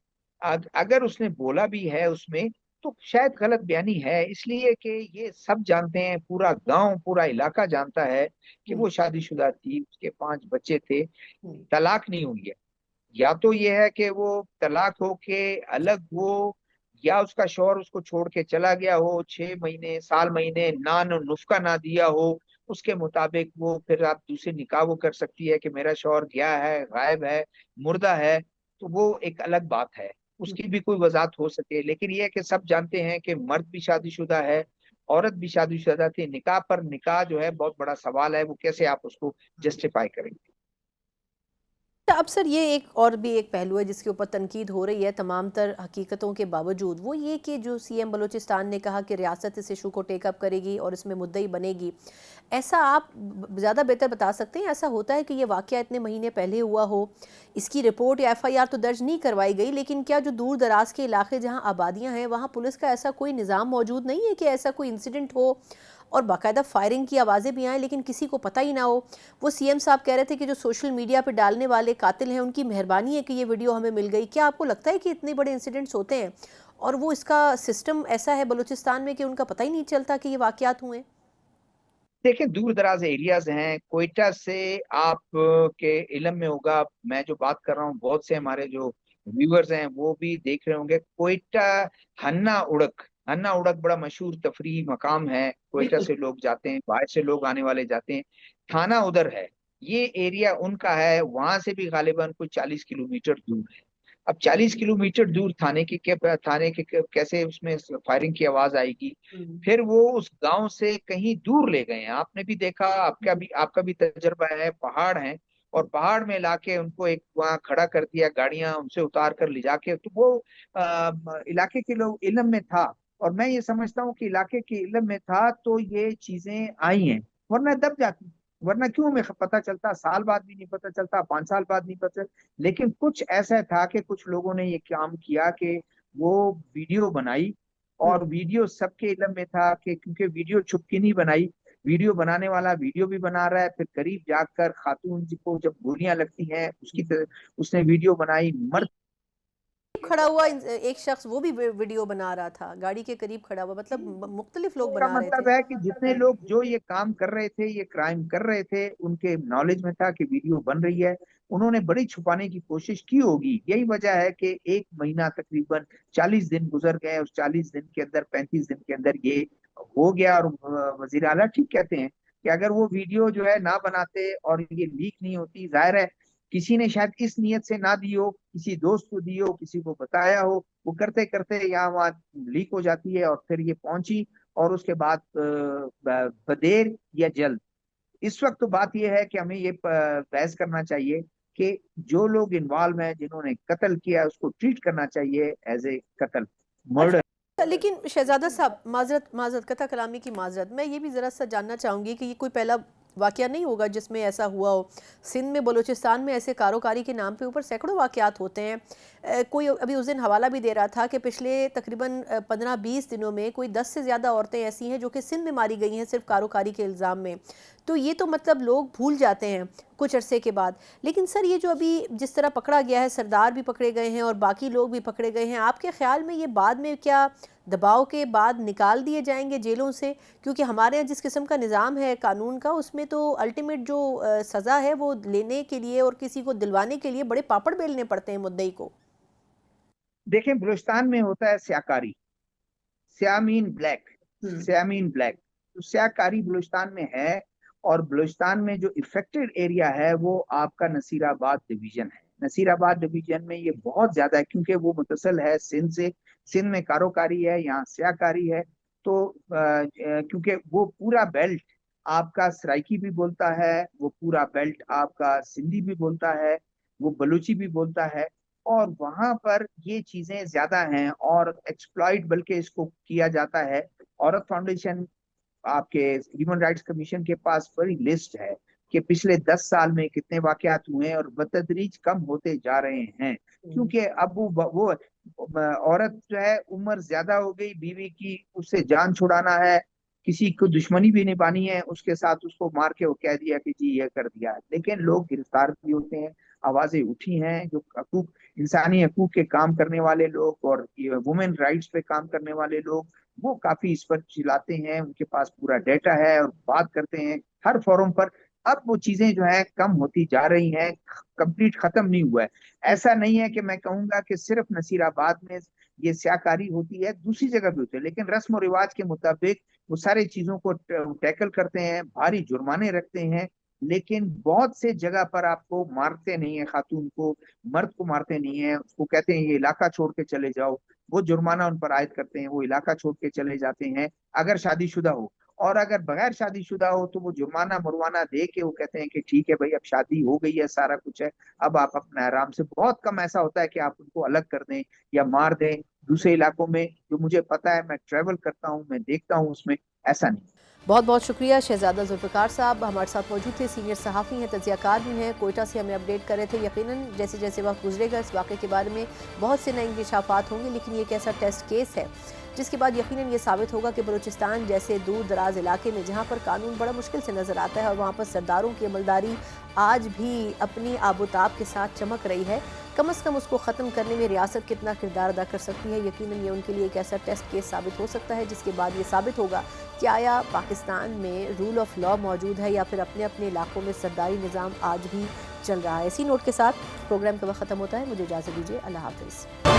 اگر اس نے بولا بھی ہے اس میں، तो शायद गलत बयानी है, इसलिए कि ये सब जानते हैं, पूरा गांव पूरा इलाका जानता है कि वो शादीशुदा थी, उसके 5 बच्चे थे, तलाक नहीं हुई है। या तो ये है कि वो तलाक हो के अलग हो, या उसका शौहर उसको छोड़ के चला गया हो, 6 महीने साल महीने ना नुस्खा ना दिया हो, उसके मुताबिक वो फिर आप दूसरे निकाह वो कर सकती है कि मेरा शौहर गया है, गायब है, मुर्दा है, तो वो एक अलग बात है, उसकी भी कोई वजाहत हो सके। लेकिन ये है कि सब जानते हैं कि मर्द भी शादीशुदा है, औरत भी शादीशुदा थी, निकाह पर निकाह जो है बहुत बड़ा सवाल है, वो कैसे आप उसको जस्टिफाई करेंगे। अब सर ये एक और भी एक पहलू है जिसके ऊपर तनकीद हो रही है तमाम तर हकीकतों के बावजूद, वो ये कि जो सीएम बलूचिस्तान ने कहा कि रियासत इस इशू को टेकअप करेगी और इसमें मुद्दई बनेगी, ऐसा आप ज़्यादा बेहतर बता सकते हैं? ऐसा होता है कि ये वाक़या इतने महीने पहले हुआ हो, इसकी रिपोर्ट या एफआईआर तो दर्ज नहीं करवाई गई, लेकिन क्या जो दूर दराज के इलाके जहाँ आबादियाँ हैं वहाँ पुलिस का ऐसा कोई निज़ाम मौजूद नहीं है कि ऐसा कोई इंसिडेंट हो और बाकायदा फायरिंग की आवाज़ें भी आएँ लेकिन किसी को पता ही ना हो? वो सीएम साहब कह रहे थे कि जो सोशल मीडिया पे डालने वाले कातिल हैं उनकी मेहरबानी है कि ये वीडियो हमें मिल गई। क्या आपको लगता है कि इतने बड़े इंसिडेंट्स होते हैं और वो इसका सिस्टम ऐसा है बलूचिस्तान में कि उनका पता ही नहीं चलता कि ये वाकयात हुए? देखिए, दूर दराज एरियाज हैं, कोयटा से आप के इलम में होगा, मैं जो बात कर रहा हूँ बहुत से हमारे जो व्यूअर्स हैं वो भी देख रहे होंगे, कोयटा हन्ना उड़क बड़ा मशहूर तफरी मकाम है, कोयटा बिल्कुल। से लोग जाते हैं, बाहर से लोग आने वाले जाते हैं, थाना उधर है, ये एरिया उनका है, वहां से भी गालिबन कोई 40 किलोमीटर दूर है। अब 40 किलोमीटर दूर थाने के कैसे उसमें फायरिंग की आवाज आएगी? फिर वो उस गांव से कहीं दूर ले गए हैं, आपने भी देखा, आपका भी तजर्बा है, पहाड़ है, और पहाड़ में लाके उनको एक वहां खड़ा कर दिया, गाड़ियां उनसे उतार कर ले जाके, तो वो इलाके के लोग इलम में था, और मैं ये समझता हूँ कि इलाके के इलम में था तो ये चीजें आई हैं, वरना दब जाती। वरना क्यों हमें पता चलता, साल बाद भी नहीं पता चलता, 5 साल बाद नहीं पता। लेकिन कुछ ऐसा था कि कुछ लोगों ने ये काम किया कि वो वीडियो बनाई, और वीडियो सबके इलम में था कि क्योंकि वीडियो छुप के नहीं बनाई, वीडियो बनाने वाला वीडियो भी बना रहा है, फिर करीब जाकर खातून जी को जब गोलियां लगती हैं उसने वीडियो बनाई, मर्द खड़ा हुआ एक शख्स वो भी वीडियो बना रहा था, गाड़ी के करीब खड़ा हुआ, मतलब मुख्तलिफ लोग का बना रहे थे। मतलब है कि जितने लोग जो ये काम कर रहे थे, ये क्राइम कर रहे थे, उनके नॉलेज में था कि वीडियो बन रही है, उन्होंने बड़ी छुपाने की कोशिश की होगी। यही वजह है कि 1 महीना तकरीबन 40 दिन गुजर गए, उस 40 दिन के अंदर 35 दिन के अंदर ये हो गया। और वजीर आला ठीक कहते हैं कि अगर वो वीडियो जो है ना बनाते और ये लीक नहीं होती, जाहिर है किसी ने शायद इस नियत से ना दी हो, किसी दोस्त को दी हो, किसी को बताया हो, वो करते करते यहाँ वहाँ लीक हो जाती है, और फिर ये पहुंची, और उसके बाद बदेर या जल्द। इस वक्त तो बात यह है कि हमें ये बहस करना चाहिए कि जो लोग इन्वॉल्व हैं, जिन्होंने कत्ल किया, उसको ट्रीट करना चाहिए एज ए कत्ल, मर्डर। अच्छा, लेकिन शहजादा साहब, माजरत माजरत कथा कलामी की माजरत, मैं ये भी ज़रा सा जानना चाहूँगी कि ये कोई पहला वाकया नहीं होगा जिसमें ऐसा हुआ हो। सिंध में, बलूचिस्तान में ऐसे कारोकारी के नाम पे ऊपर सैकड़ों वाकयात होते हैं। कोई अभी उस दिन हवाला भी दे रहा था कि पिछले तकरीबन 15-20 दिनों में कोई 10 से ज़्यादा औरतें ऐसी हैं जो कि सिंध में मारी गई हैं सिर्फ कारोकारी के इल्ज़ाम में। तो ये तो मतलब लोग भूल जाते हैं कुछ अरसे के बाद। लेकिन सर ये जो अभी जिस तरह पकड़ा गया है, सरदार भी पकड़े गए हैं और बाकी लोग भी पकड़े गए हैं, आपके ख्याल में ये बाद में क्या दबाव के बाद निकाल दिए जाएंगे जेलों से? क्योंकि हमारे यहाँ जिस किस्म का निज़ाम है कानून का, उसमें तो अल्टीमेट जो सज़ा है वो लेने के लिए और किसी को दिलवाने के लिए बड़े पापड़ बेलने पड़ते हैं मुद्दई को। देखें, बलूचिस्तान में होता है स्याकारी, स्यामीन ब्लैक, स्यामीन ब्लैक, तो स्याकारी बलूचिस्तान में है। और बलूचिस्तान में जो इफेक्टेड एरिया है वो आपका नसीराबाद डिवीजन है। नसीराबाद डिवीजन में ये बहुत ज्यादा है, क्योंकि वो मुतसल है सिंध से, सिंध में कारोकारी है, यहाँ स्याकारी है। तो क्योंकि वो पूरा बेल्ट आपका सराइकी भी बोलता है, वो पूरा बेल्ट आपका सिंधी भी बोलता है, वो बलूची भी बोलता है, और वहां पर ये चीजें ज्यादा हैं और एक्सप्लॉइट बल्कि इसको किया जाता है। औरत फाउंडेशन, आपके ह्यूमन राइट्स कमीशन के पास बड़ी लिस्ट है कि पिछले 10 साल में कितने वाकयात हुए हैं, और बतदरीज कम होते जा रहे हैं, क्योंकि अब वो औरत जो है, उम्र ज्यादा हो गई बीवी की, उससे जान छुड़ाना है, किसी को दुश्मनी भी निभानी है, उसके साथ उसको मार के वो कह दिया कि जी ये कर दिया। लेकिन लोग गिरफ्तार भी होते हैं, आवाजें उठी हैं, जो हकूक इंसानी हकूक के काम करने वाले लोग और वुमेन राइट्स पे काम करने वाले लोग, वो काफी इस पर चिल्लाते हैं, उनके पास पूरा डेटा है और बात करते हैं हर फोरम पर। अब वो चीजें जो है कम होती जा रही हैं, कंप्लीट खत्म नहीं हुआ है। ऐसा नहीं है कि मैं कहूंगा कि सिर्फ नसीराबाद में ये स्याकारी होती है, दूसरी जगह भी होती है, लेकिन रस्म और रिवाज के मुताबिक वो सारी चीजों को टैकल करते हैं, भारी जुर्माने रखते हैं। लेकिन बहुत से जगह पर आपको मारते नहीं है, खातून को, मर्द को मारते नहीं है, उसको कहते हैं ये इलाका छोड़ के चले जाओ, वो जुर्माना उन पर आयद करते हैं, वो इलाका छोड़ के चले जाते हैं अगर शादीशुदा हो। और अगर बगैर शादीशुदा हो तो वो जुर्माना मुरवाना दे के वो कहते हैं कि ठीक है भाई अब शादी हो गई है, सारा कुछ है, अब आप अपना आराम से। बहुत कम ऐसा होता है कि आप उनको अलग कर दें या मार दें। दूसरे इलाकों में जो मुझे पता है, मैं ट्रेवल करता हूँ, मैं देखता हूँ, उसमें ऐसा नहीं। बहुत बहुत शुक्रिया शहजादा जुल्फ़िकार साहब, हमारे साथ मौजूद थे, सीनियर सहाफ़ी हैं, तज़ियाकार भी हैं, कोयटा से हमें अपडेट कर रहे थे। यकीनन जैसे जैसे वक्त गुजरेगा इस वाक़े के बारे में बहुत से नए इंकशाफात होंगे, लेकिन ये एक ऐसा टेस्ट केस है जिसके बाद यकीनन ये साबित होगा कि बलूचिस्तान जैसे दूर दराज इलाके में जहाँ पर कानून बड़ा मुश्किल से नज़र आता है और वहाँ पर सरदारों की अमलदारी आज भी अपनी आबोताब के साथ चमक रही है, कम अज़ कम उसको ख़त्म करने में रियासत कितना किरदार अदा कर सकती है। यकीनन ये उनके लिए एक ऐसा टेस्ट केस साबित हो सकता है जिसके बाद ये साबित होगा कि आया पाकिस्तान में रूल ऑफ लॉ मौजूद है या फिर अपने अपने इलाकों में सरदारी निज़ाम आज भी चल रहा है। इसी नोट के साथ प्रोग्राम का वक्त ख़त्म होता है, मुझे इजाज़त दीजिए, अल्लाह हाफ़िज़।